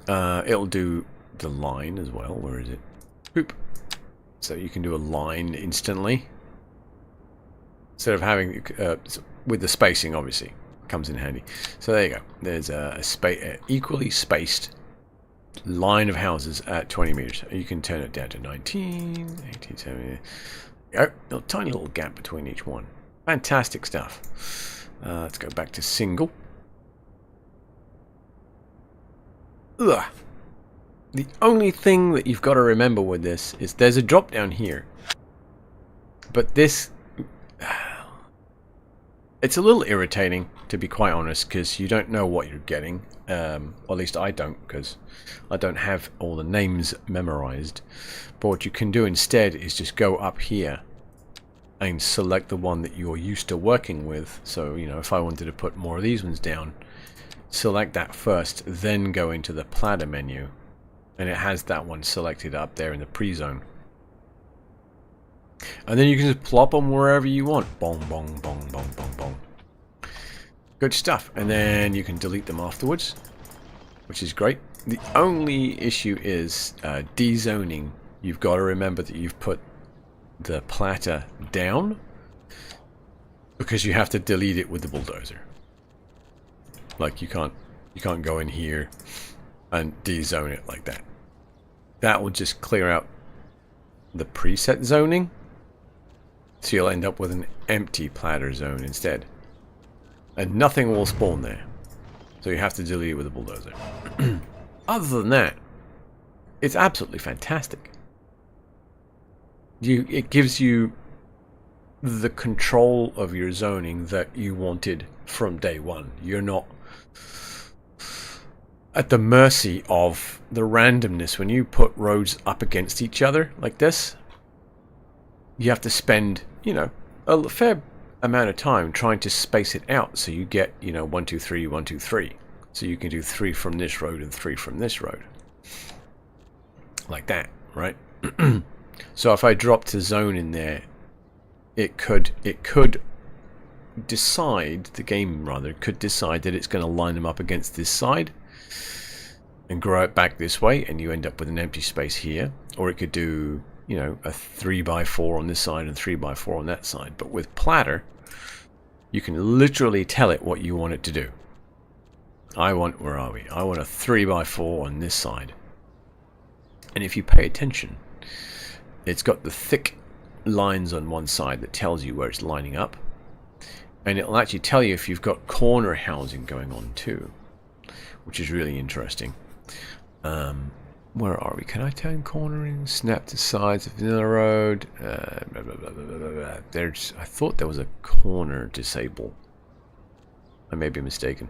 It'll do the line as well. Where is it? Boop. So you can do a line instantly instead of having with the spacing, obviously comes in handy. So there you go. There's a equally spaced line of houses at 20 meters. You can turn it down to 19, 18, 17. Oh, a tiny little gap between each one. Fantastic stuff. Let's go back to single. Ugh. The only thing that you've got to remember with this is there's a drop down here. But this... it's a little irritating, to be quite honest, because you don't know what you're getting. Or at least I don't, because I don't have all the names memorized. But what you can do instead is just go up here and select the one that you're used to working with. So, you know, if I wanted to put more of these ones down, select that first, then go into the platter menu. And it has that one selected up there in the pre-zone. And then you can just plop them wherever you want. Bong, bong, bong, bong, bong, bong. Good stuff. And then you can delete them afterwards, which is great. The only issue is dezoning. You've got to remember that you've put the platter down because you have to delete it with the bulldozer. Like you can't go in here and dezone it like that. That will just clear out the preset zoning. So you'll end up with an empty platter zone instead. And nothing will spawn there. So you have to delete it with a bulldozer. Other than that, it's absolutely fantastic. It gives you the control of your zoning that you wanted from day one. You're not at the mercy of the randomness. When you put roads up against each other like this, you have to spend, you know, a fair amount of time trying to space it out so you get, you know, 1 2 3 1 2 3. So you can do 3 from this road and 3 from this road, like that, right? So if I dropped a zone in there, it could decide, the game rather could decide that it's going to line them up against this side and grow it back this way, and you end up with an empty space here. Or it could do, you know, a 3x4 on this side and 3x4 on that side. But with platter, you can literally tell it what you want it to do. Where are we? I want a 3x4 on this side. And if you pay attention, it's got the thick lines on one side that tells you where it's lining up. And it'll actually tell you if you've got corner housing going on too, which is really interesting. Where are we? Can I turn cornering? Snap to sides of the road. Blah, blah, blah, blah, blah, blah. I thought there was a corner disable. I may be mistaken.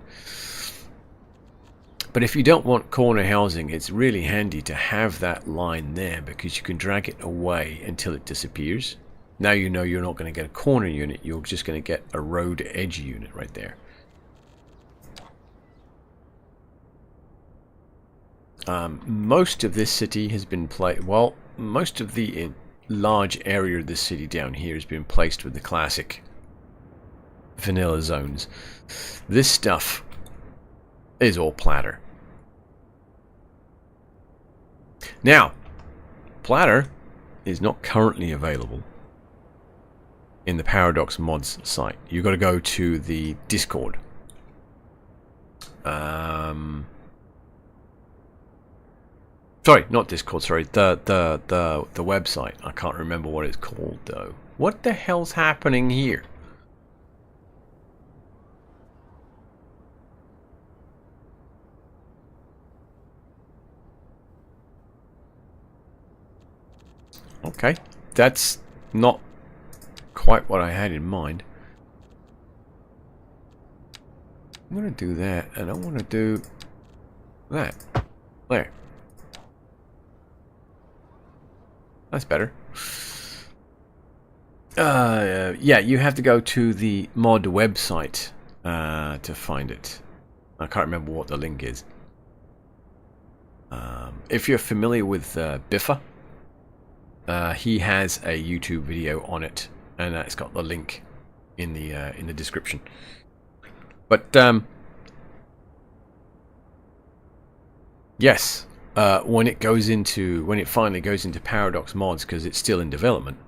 But if you don't want corner housing, it's really handy to have that line there because you can drag it away until it disappears. Now you know you're not going to get a corner unit, you're just going to get a road edge unit right there. Most of this city has been most of the large area of this city down here has been placed with the classic vanilla zones. This stuff is all platter. Now, platter is not currently available in the Paradox Mods site. You've got to go to the Discord. Sorry, not Discord, sorry, the website. I can't remember what it's called though. What the hell's happening here? Okay, that's not quite what I had in mind. I'm gonna do that, and I want to do that. There. That's better. Yeah, you have to go to the mod website to find it. I can't remember what the link is. If you're familiar with Biffa, he has a YouTube video on it, and it's got the link in the description. But yes, when it finally goes into Paradox Mods, because it's still in development,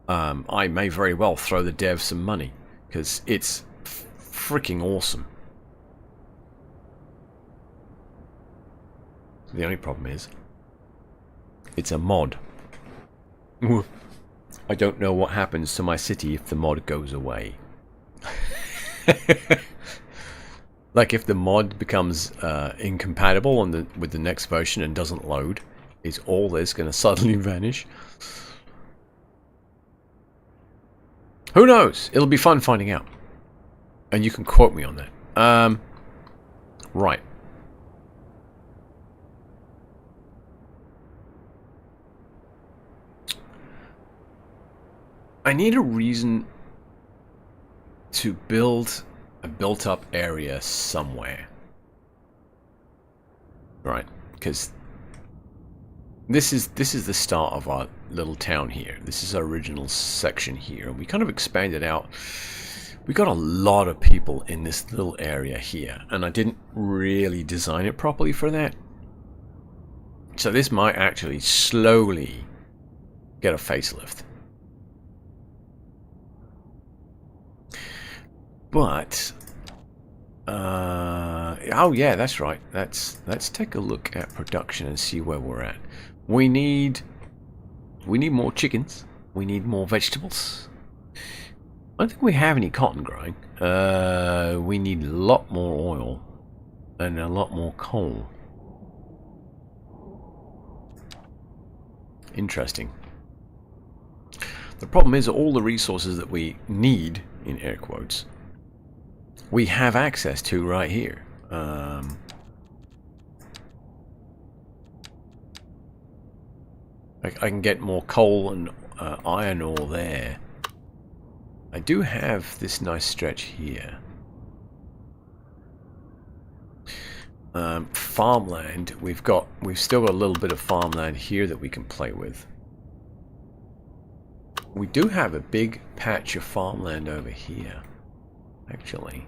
I may very well throw the devs some money, because it's freaking awesome. The only problem is, it's a mod. I don't know what happens to my city if the mod goes away. Like if the mod becomes incompatible with the next version and doesn't load, is all this going to suddenly vanish? Who knows? It'll be fun finding out. And you can quote me on that. Right. I need a reason to build a built-up area somewhere. Right, because this is the start of our little town here. This is our original section here, and we kind of expanded out. We got a lot of people in this little area here, and I didn't really design it properly for that. So this might actually slowly get a facelift. But oh yeah, that's right. Let's take a look at production and see where we're at. We need more chickens. We need more vegetables. I don't think we have any cotton growing. We need a lot more oil and a lot more coal. Interesting. The problem is all the resources that we need, in air quotes, we have access to right here. I can get more coal and iron ore there. I do have this nice stretch here. Farmland, we've still got a little bit of farmland here that we can play with. We do have a big patch of farmland over here, actually.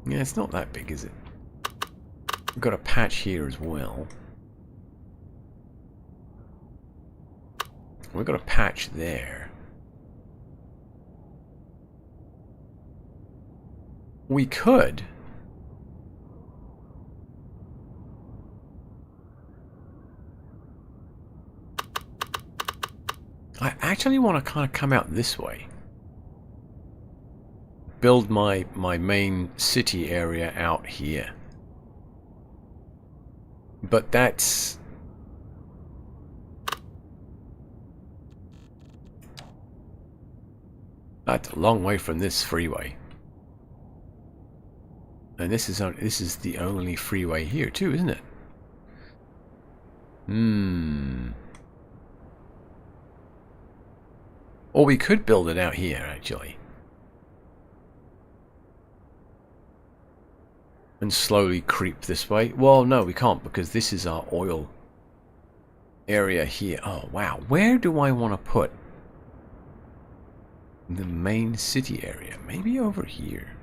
Yeah, it's not that big, is it? We've got a patch here as well. We've got a patch there. We could. I actually want to kind of come out this way. Build my main city area out here. But that's a long way from this freeway. And this is the only freeway here too, isn't it? Or we could build it out here, actually. And slowly creep this way. Well, no, we can't, because this is our oil area here. Oh, wow. Where do I want to put the main city area. Maybe over here.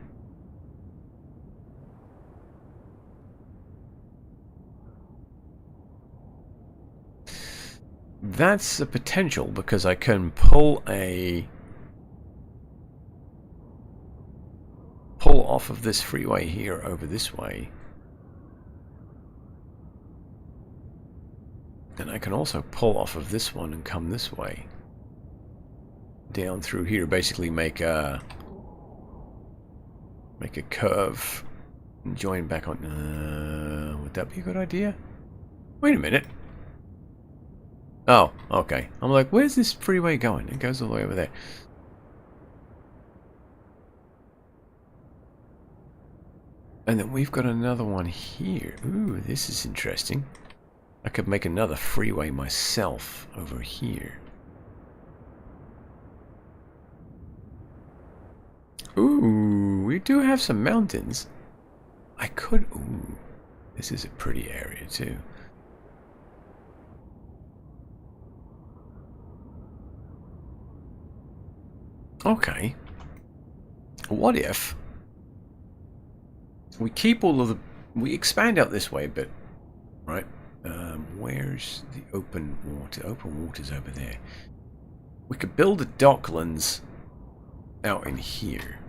That's a potential because I can pull off of this freeway here over this way. And I can also pull off of this one and come this way. Down through here, basically make a curve and join back on. Would that be a good idea? Wait a minute. Oh, okay. I'm like, where's this freeway going? It goes all the way over there. And then we've got another one here. Ooh, this is interesting. I could make another freeway myself over here. Ooh, we do have some mountains. I could... Ooh, this is a pretty area too. Okay. What if we keep all of the... We expand out this way a bit, right? Where's the open water? Open water's over there. We could build a docklands out in here.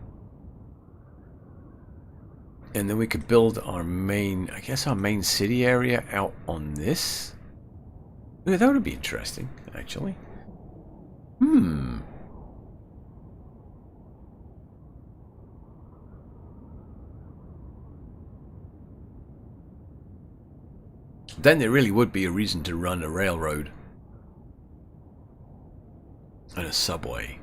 And then we could build our main... I guess our main city area out on this. Ooh, that would be interesting, actually. Then there really would be a reason to run a railroad and a subway.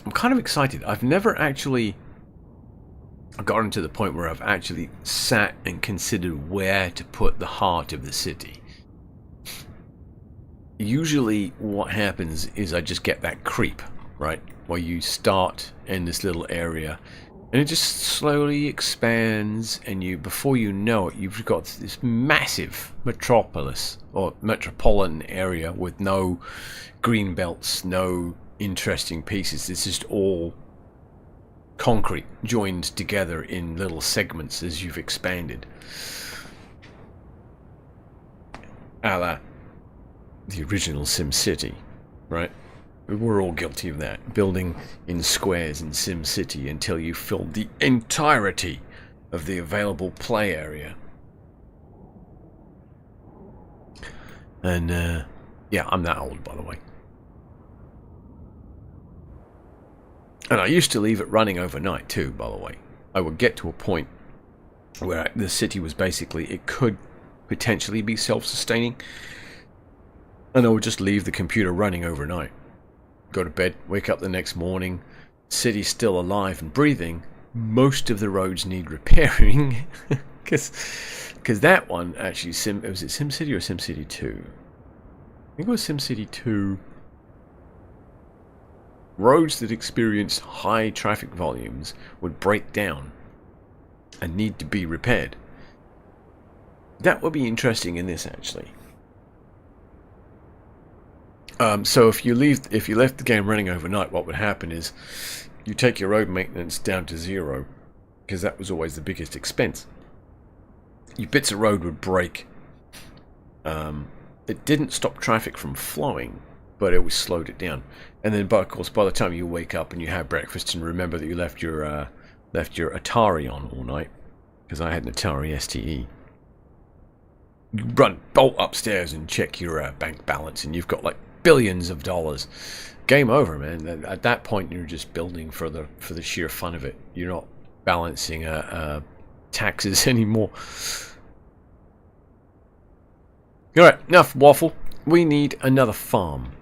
I'm kind of excited. I've never actually gotten to the point where I've actually sat and considered where to put the heart of the city. Usually what happens is I just get that creep, right? Where you start in this little area and it just slowly expands, and before you know it, you've got this massive metropolis or metropolitan area with no green belts, no interesting pieces. It's just all concrete joined together in little segments as you've expanded. A la the original SimCity, right? We're all guilty of that. Building in squares in SimCity until you filled the entirety of the available play area. And, yeah, I'm that old, by the way. And I used to leave it running overnight, too, by the way. I would get to a point where the city was basically... It could potentially be self-sustaining. And I would just leave the computer running overnight. Go to bed, wake up the next morning, city's still alive and breathing. Most of the roads need repairing. Because that one actually, was it SimCity or SimCity 2? I think it was SimCity 2. Roads that experienced high traffic volumes would break down and need to be repaired. That would be interesting in this, actually. So if you left the game running overnight, what would happen is you take your road maintenance down to 0, because that was always the biggest expense. Your bits of road would break. It didn't stop traffic from flowing, but it was slowed it down. And then, of course, by the time you wake up and you have breakfast and remember that you left your Atari on all night, because I had an Atari STE. You bolt upstairs and check your bank balance, and you've got like billions of dollars. Game over, man. At that point, you're just building for the sheer fun of it. You're not balancing taxes anymore. All right, enough waffle. We need another farm.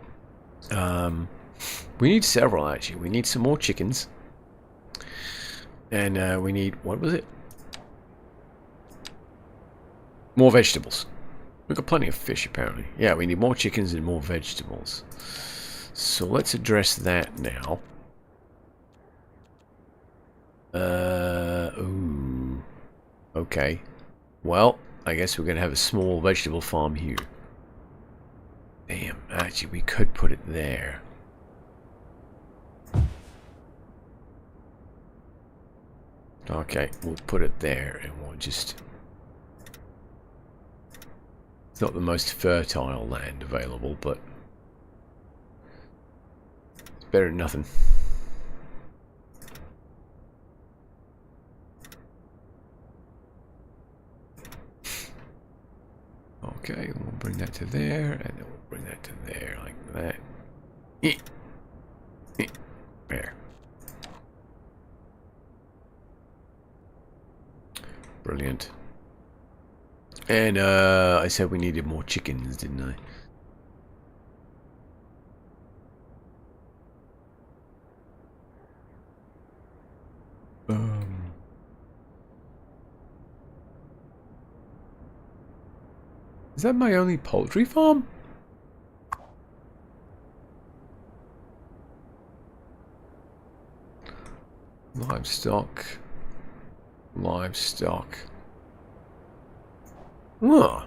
We need several, actually. We need some more chickens, and we need, what was it? More vegetables. We've got plenty of fish, apparently. Yeah, we need more chickens and more vegetables. So let's address that now. Ooh. Okay. Well, I guess we're going to have a small vegetable farm here. Damn, actually, we could put it there. Okay, we'll put it there and we'll just... It's not the most fertile land available, but it's better than nothing. Okay, we'll bring that to there, and then we'll bring that to there, like that. There. Brilliant. And I said we needed more chickens, didn't I? Is that my only poultry farm? Livestock. Livestock. Huh.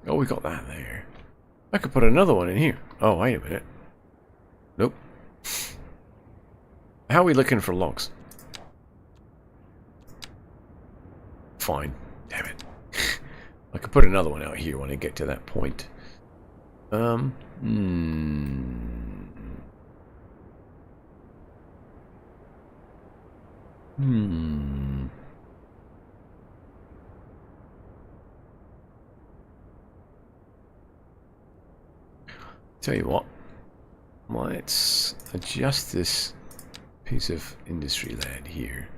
Oh, we got that there. I could put another one in here. Oh, wait a minute. Nope. How are we looking for logs? Fine. Damn it. I could put another one out here when I get to that point. Tell you what. Let's adjust this piece of industry land here.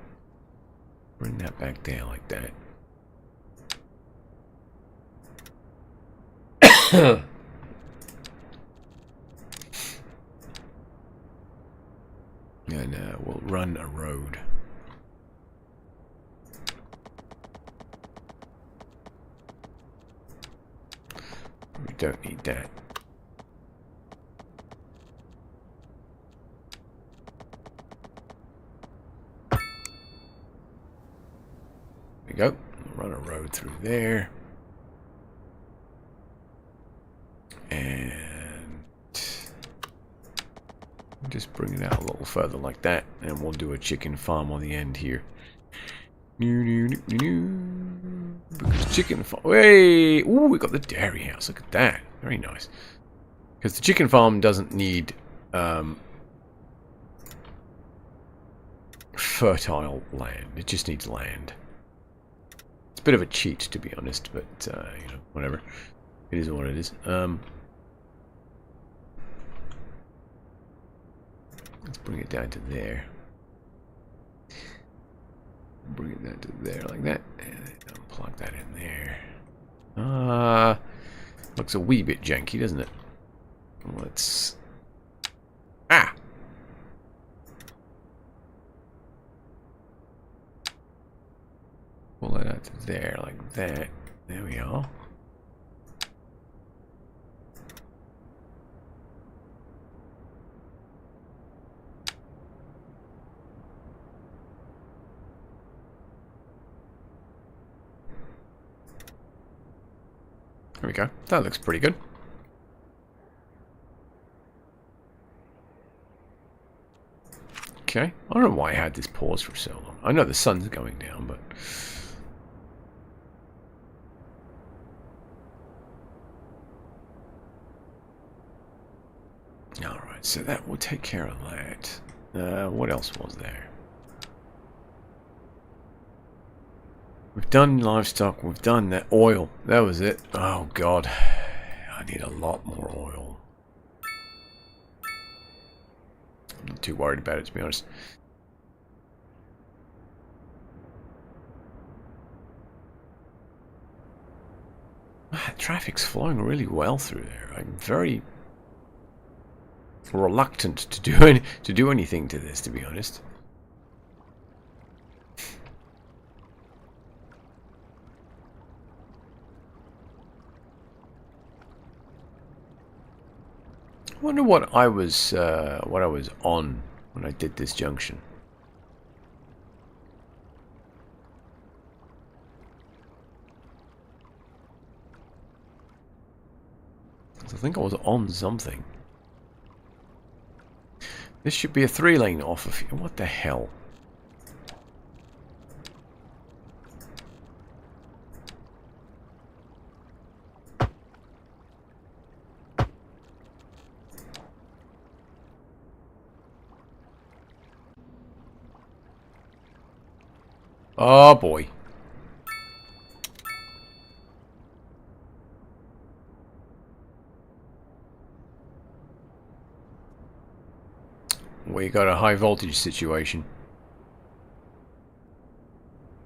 Bring that back down like that. And we'll run a road. We don't need that. There we go. Run a road through there. And just bring it out a little further like that. And we'll do a chicken farm on the end here. Because chicken farm. Hey! Ooh, we got the dairy house. Look at that. Very nice. Because the chicken farm doesn't need fertile land. It just needs land. It's a bit of a cheat, to be honest, but you know, whatever. It is what it is. Let's bring it down to there. Bring it down to there like that, and plug that in there. Looks a wee bit janky, doesn't it? Let's... Pull that out to there like that. There we are. There we go. That looks pretty good. Okay. I don't know why I had this pause for so long. I know the sun's going down, but... Alright, so that will take care of that. What else was there? We've done livestock, we've done that oil. That was it. Oh god. I need a lot more oil. I'm not too worried about it, to be honest. Traffic's flowing really well through there. I'm very reluctant to do anything to this, to be honest. I wonder what I was on when I did this junction. I think I was on something. This should be a 3-lane off of... What the hell? Oh boy. We got a high voltage situation.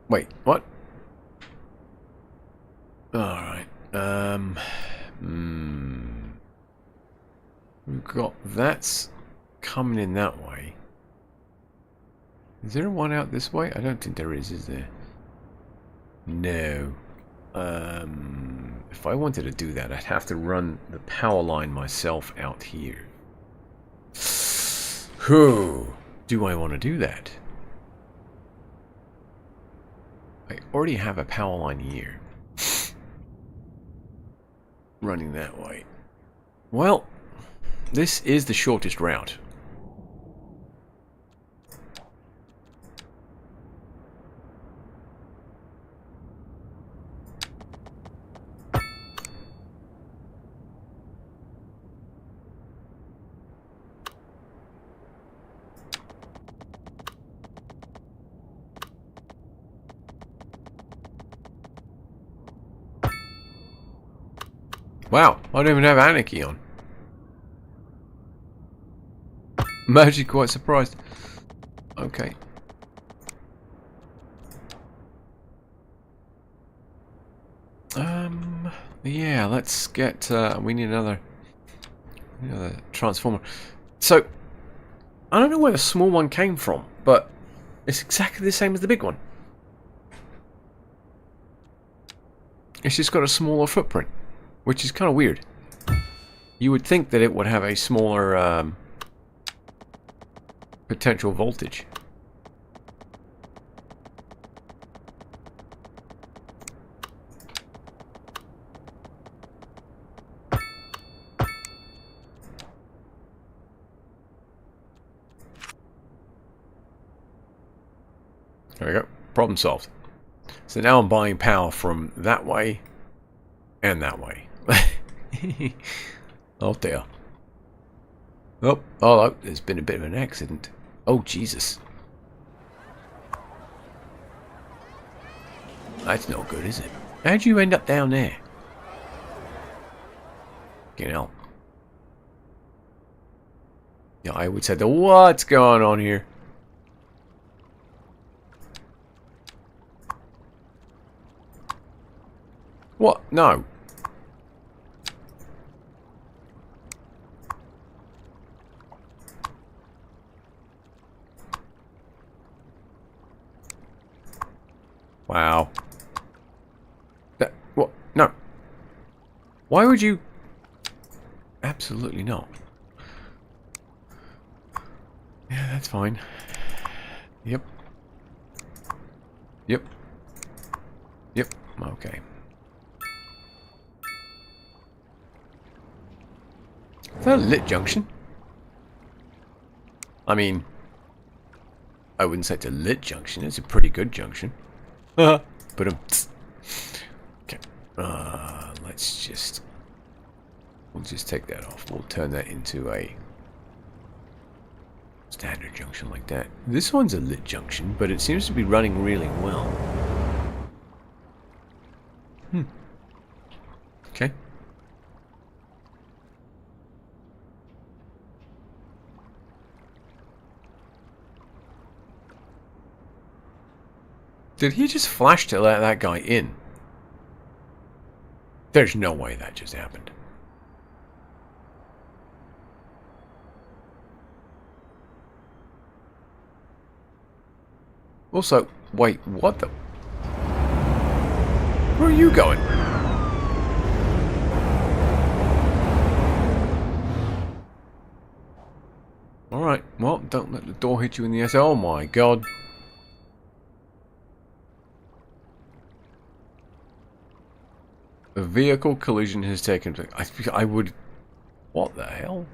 Wait, what? Alright. We've got that's coming in that way. Is there one out this way? I don't think there is there? No. If I wanted to do that, I'd have to run the power line myself out here. Who do I want to do that? I already have a power line here. Running that way. Well, this is the shortest route. Wow, I don't even have Anarchy on. I'm actually quite surprised. Okay. Yeah, let's get, we need another transformer. So, I don't know where the small one came from, but it's exactly the same as the big one. It's just got a smaller footprint, which is kind of weird. You would think that it would have a smaller potential voltage. There we go. Problem solved. So now I'm buying power from that way and that way. Oh dear. Oh, there's been a bit of an accident. Oh, Jesus. That's not good, is it? How'd you end up down there? You know. Yeah, I would say, what's going on here? What? No. Wow. That, what? No. Why would you? Absolutely not. Yeah, that's fine. Yep. Yep. Yep. Okay. Is that a lit junction? I mean, I wouldn't say it's a lit junction. It's a pretty good junction. But okay. Let's just. We'll just take that off. We'll turn that into a standard junction like that. This one's a lit junction, but it seems to be running really well. Okay. Did he just flash to let that guy in? There's no way that just happened. Also, wait, what the? Where are you going? Alright, well, don't let the door hit you in the ass. Oh my god. A vehicle collision has taken place. I would... What the hell?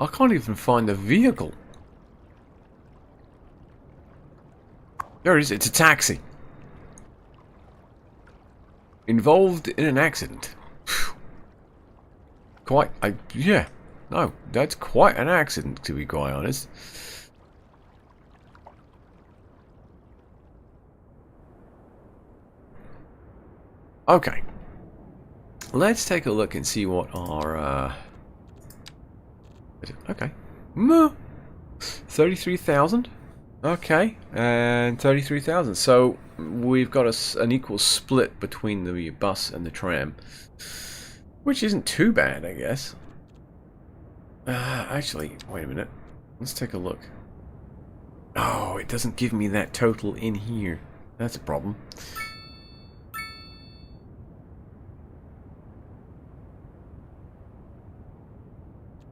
I can't even find the vehicle. There it is. It's a taxi. Involved in an accident. Yeah. No, that's quite an accident, to be quite honest. Okay. Let's take a look and see what our, okay. 33,000? Okay, and 33,000. So we've got an equal split between the bus and the tram, which isn't too bad, I guess. Actually, wait a minute. Let's take a look. Oh, it doesn't give me that total in here. That's a problem.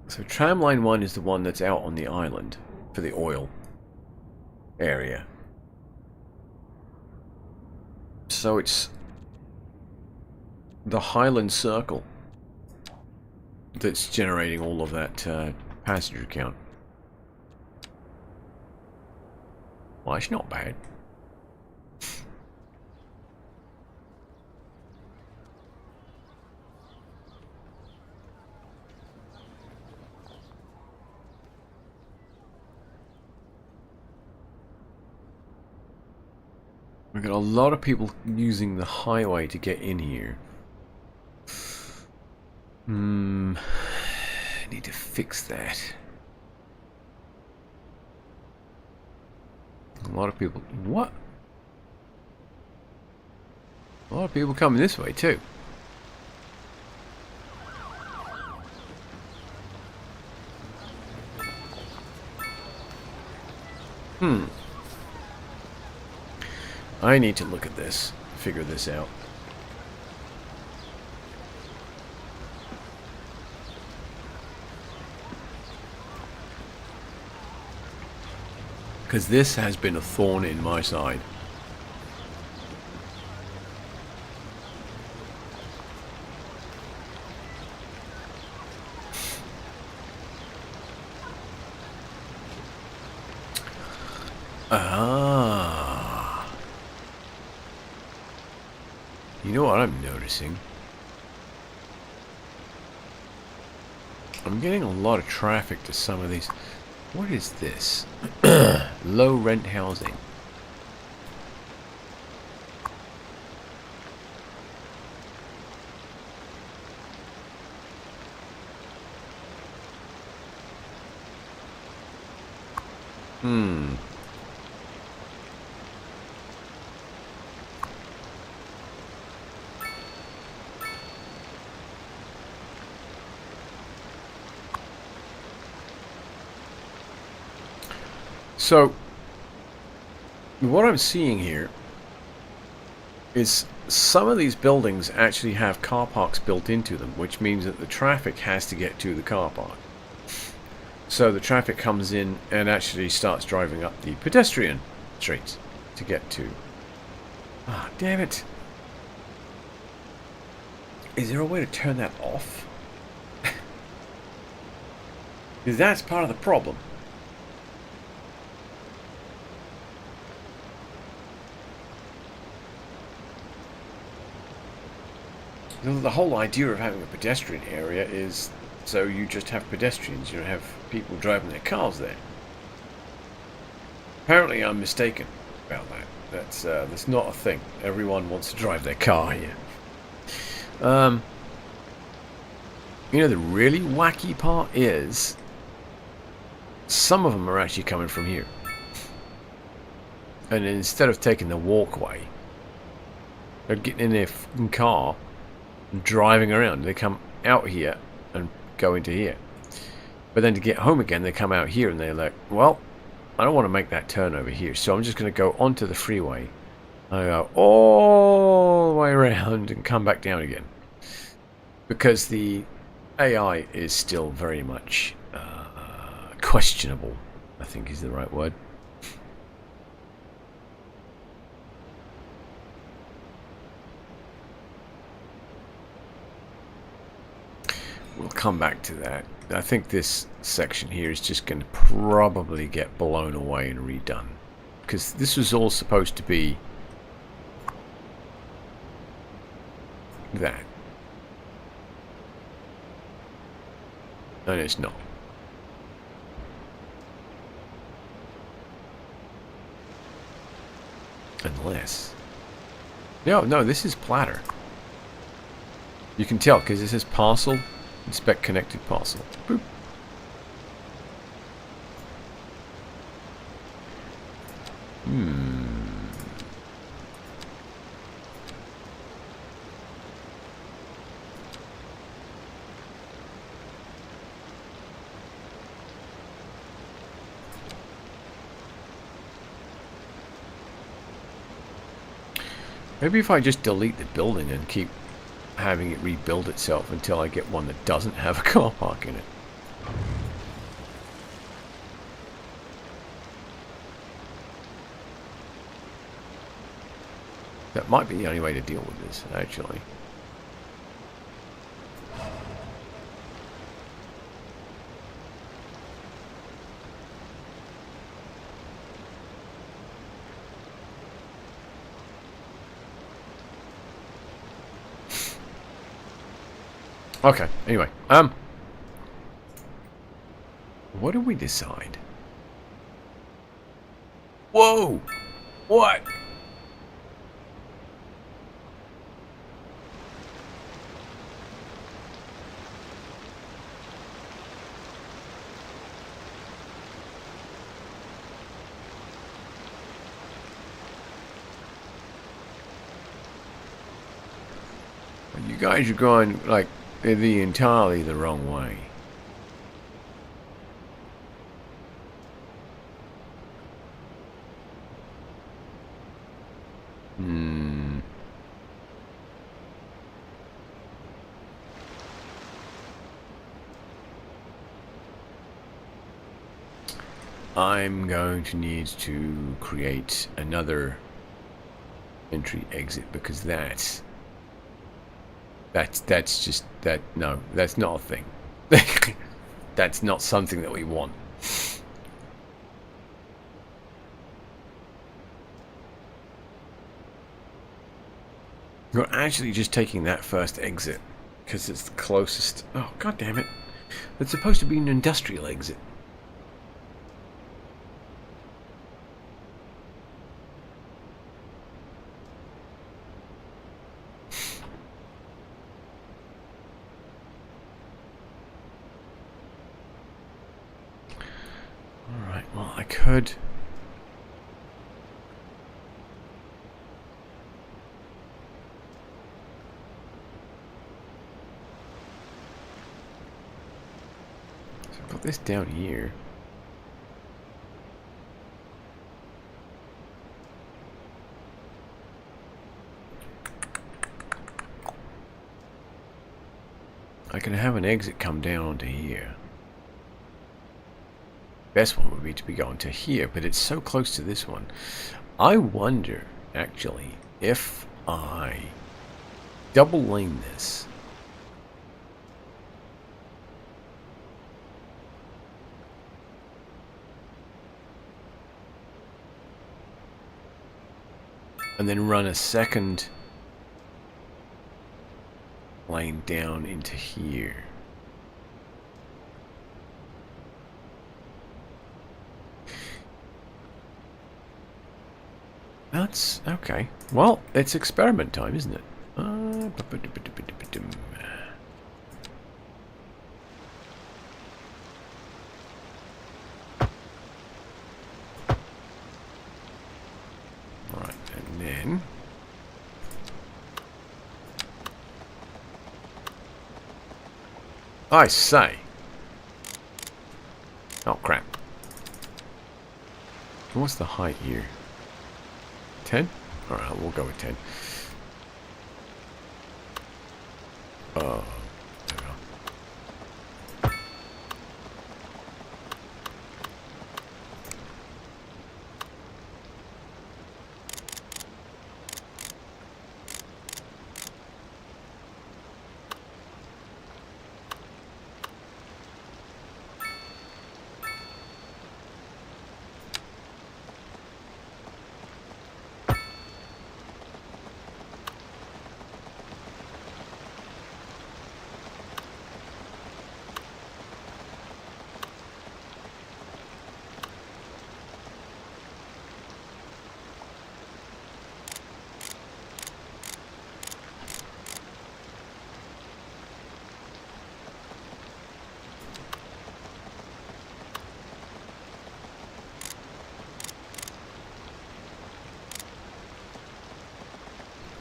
So tramline 1 is the one that's out on the island for the oil area. So it's the Highland Circle that's generating all of that passenger count. Well, it's not bad. We've got a lot of people using the highway to get in here. I need to fix that. A lot of people... What? A lot of people coming this way too. I need to look at this, figure this out. Because this has been a thorn in my side. You know what I'm noticing? I'm getting a lot of traffic to some of these. What is this? Low rent housing. So, what I'm seeing here is some of these buildings actually have car parks built into them, which means that the traffic has to get to the car park. So the traffic comes in and actually starts driving up the pedestrian streets to get to... Ah, damn it! Is there a way to turn that off? Because that's part of the problem. The whole idea of having a pedestrian area is so you just have pedestrians, you don't have people driving their cars there. Apparently I'm mistaken about that. That's not a thing. Everyone wants to drive their car here. You know, the really wacky part is some of them are actually coming from here. And instead of taking the walkway, they're getting in their fucking car and driving around. They come out here and go into here. But then to get home again, they come out here and they're like, well, I don't want to make that turn over here, so I'm just going to go onto the freeway. I go all the way around and come back down again. Because the AI is still very much questionable, I think is the right word. We'll come back to that. I think this section here is just going to probably get blown away and redone. Because this was all supposed to be that. And it's not. Unless... No, this is platter. You can tell because this is parcel. Inspect connected parcel. Boop. Maybe if I just delete the building and keep having it rebuild itself until I get one that doesn't have a car park in it. That might be the only way to deal with this, actually. Okay, anyway, what do we decide? Whoa! What? You guys are going, like, the entirely the wrong way. I'm going to need to create another entry exit because that's just that. No, that's not a thing. That's not something that we want. We're actually just taking that first exit because it's the closest. Oh, god damn it! It's supposed to be an industrial exit. Alright, well, I could... So I've got this down here. I can have an exit come down onto here. Best one would be to be going to here, but it's so close to this one. I wonder, actually, if I double lane this. And then run a second lane down into here. That's okay. Well, it's experiment time, isn't it? Alright, and then I say. Oh crap. What's the height here? 10? Alright, we'll go with 10. There we go.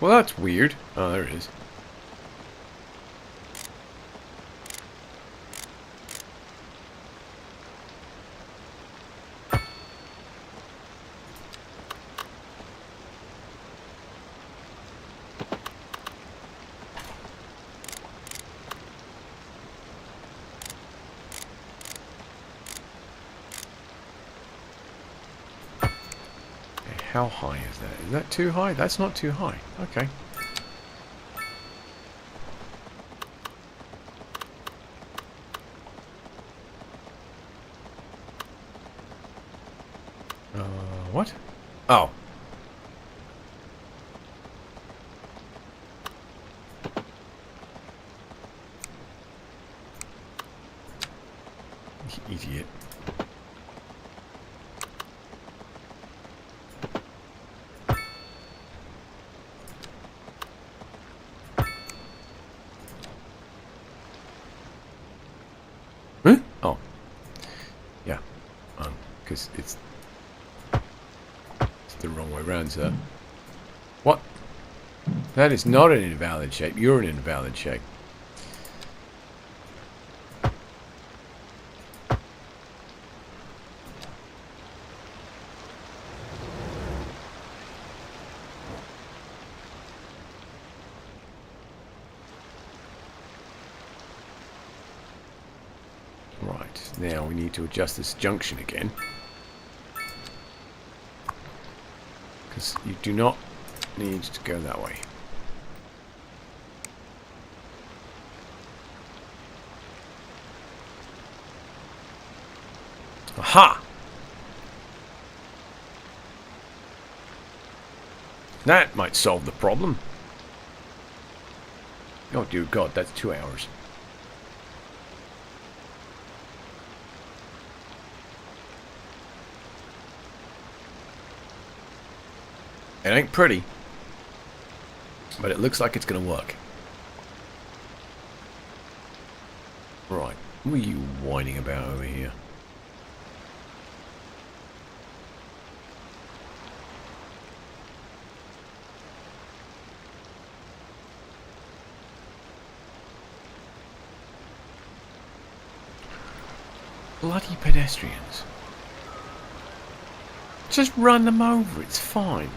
Well, that's weird. Oh, there it is. How high is that? Is that too high? That's not too high. Okay. What? Oh. Idiot. Huh? Oh. Yeah. Because it's the wrong way around, sir. What? That is not an invalid shape. You're an invalid shape. Right, now we need to adjust this junction again. Because you do not need to go that way. Aha! That might solve the problem. Oh dear God, that's 2 hours. It ain't pretty, but it looks like it's going to work. Right, what are you whining about over here? Bloody pedestrians. Just run them over, it's fine.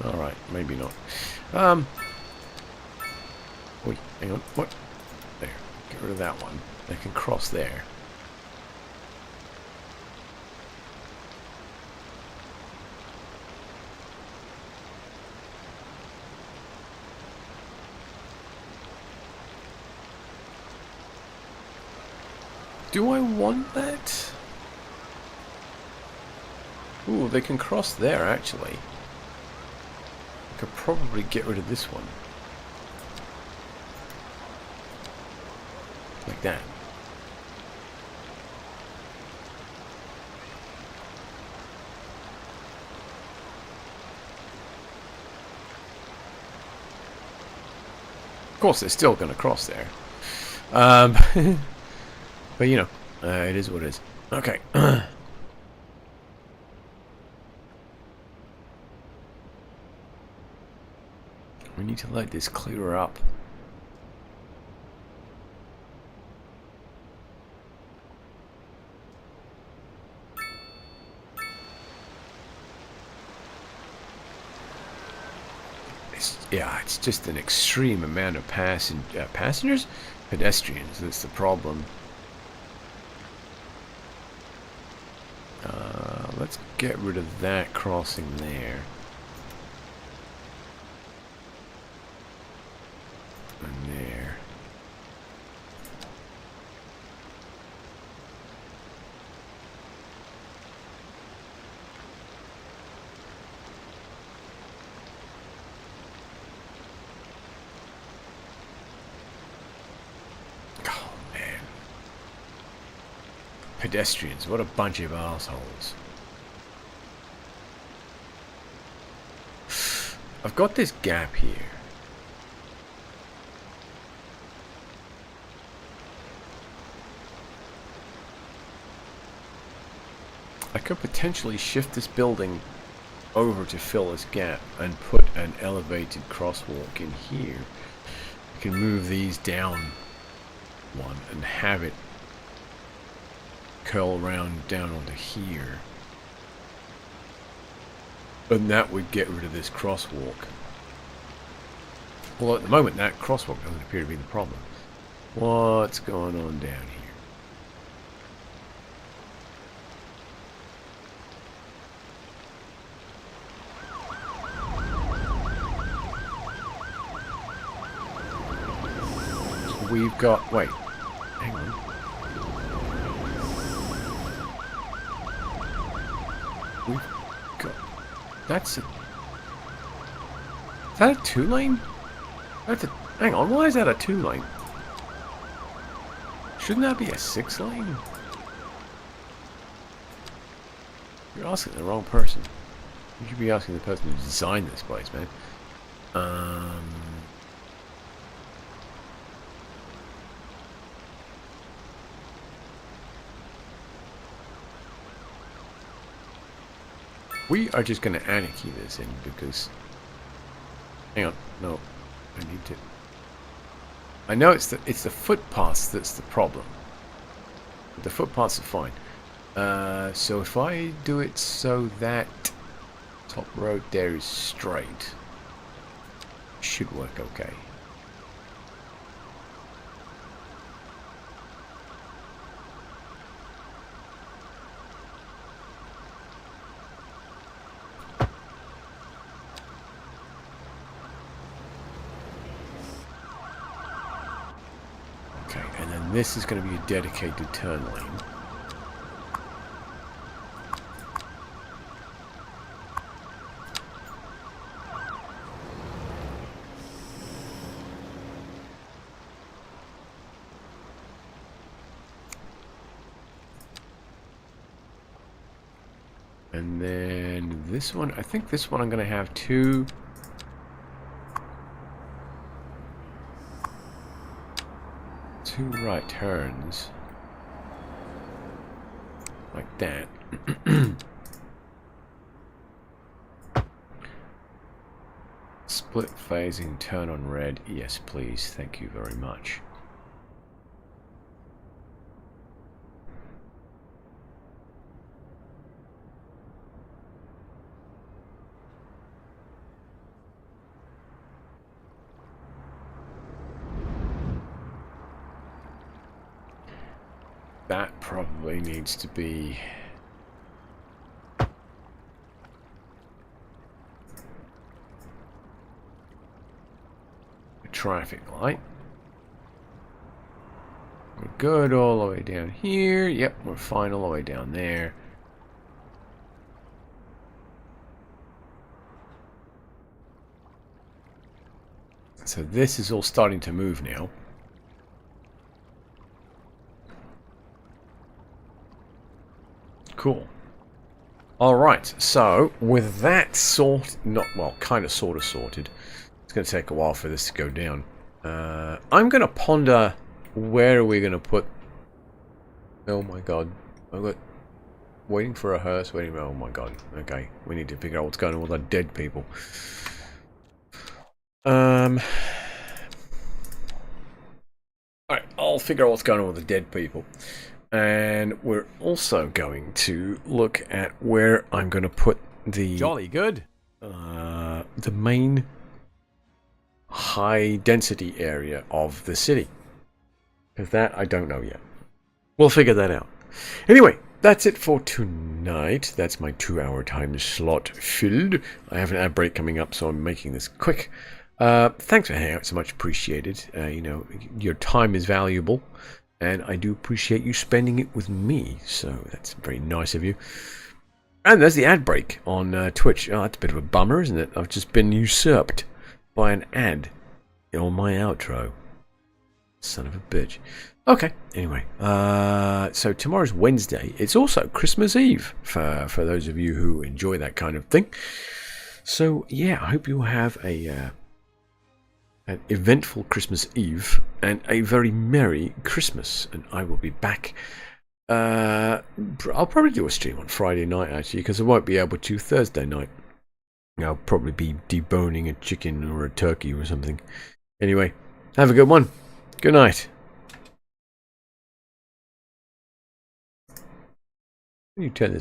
Alright, maybe not. Wait, hang on. What? There. Get rid of that one. They can cross there. Do I want that? Ooh, they can cross there, actually. I could probably get rid of this one. Like that. Of course, they're still going to cross there. But, you know, it is what it is. Okay. We need to let this clear up. It's just an extreme amount of passengers? Pedestrians, that's the problem. Let's get rid of that crossing there. And there. Oh man. Pedestrians, what a bunch of assholes. I've got this gap here. I could potentially shift this building over to fill this gap and put an elevated crosswalk in here. You can move these down one and have it curl around down onto here. And that would get rid of this crosswalk. Well, at the moment that crosswalk doesn't appear to be the problem. What's going on down here? We've got, wait, hang on. We've got, that's a, is that a 2-lane? That's a, hang on, why is that a 2-lane? Shouldn't that be a 6-lane? You're asking the wrong person. You should be asking the person who designed this place, man. We are just going to anarchy this in because... Hang on, no, I need to... I know it's the footpaths that's the problem. The footpaths are fine. So if I do it so that top road there is straight, it should work okay. This is going to be a dedicated turn lane. And then this one, I think this one I'm going to have two right turns like that. Split phasing, turn on red. Yes, please. Thank you very much. That probably needs to be a traffic light. We're good all the way down here. Yep, we're fine all the way down there. So this is all starting to move now. Cool. Alright, so with that kind of sort of sorted, it's going to take a while for this to go down. I'm going to ponder where are we going to put... Oh my god. I've got... Waiting for a hearse, waiting... Oh my god. Okay, we need to figure out what's going on with our dead people. Alright, I'll figure out what's going on with the dead people. And we're also going to look at where I'm going to put the... Jolly good. The main high density area of the city. Because that I don't know yet. We'll figure that out. Anyway, that's it for tonight. That's my 2-hour time slot filled. I have an ad break coming up, so I'm making this quick. Thanks for hanging out, so much appreciated. You know, your time is valuable. And I do appreciate you spending it with me, so that's very nice of you. And there's the ad break on Twitch. Oh, that's a bit of a bummer, isn't it? I've just been usurped by an ad on my outro. Son of a bitch. Okay, anyway. So tomorrow's Wednesday. It's also Christmas Eve for those of you who enjoy that kind of thing. So, yeah, I hope you have an eventful Christmas Eve and a very merry Christmas, and I will be back. I'll probably do a stream on Friday night actually, because I won't be able to Thursday night. I'll probably be deboning a chicken or a turkey or something. Anyway, have a good one. Good night. You turn this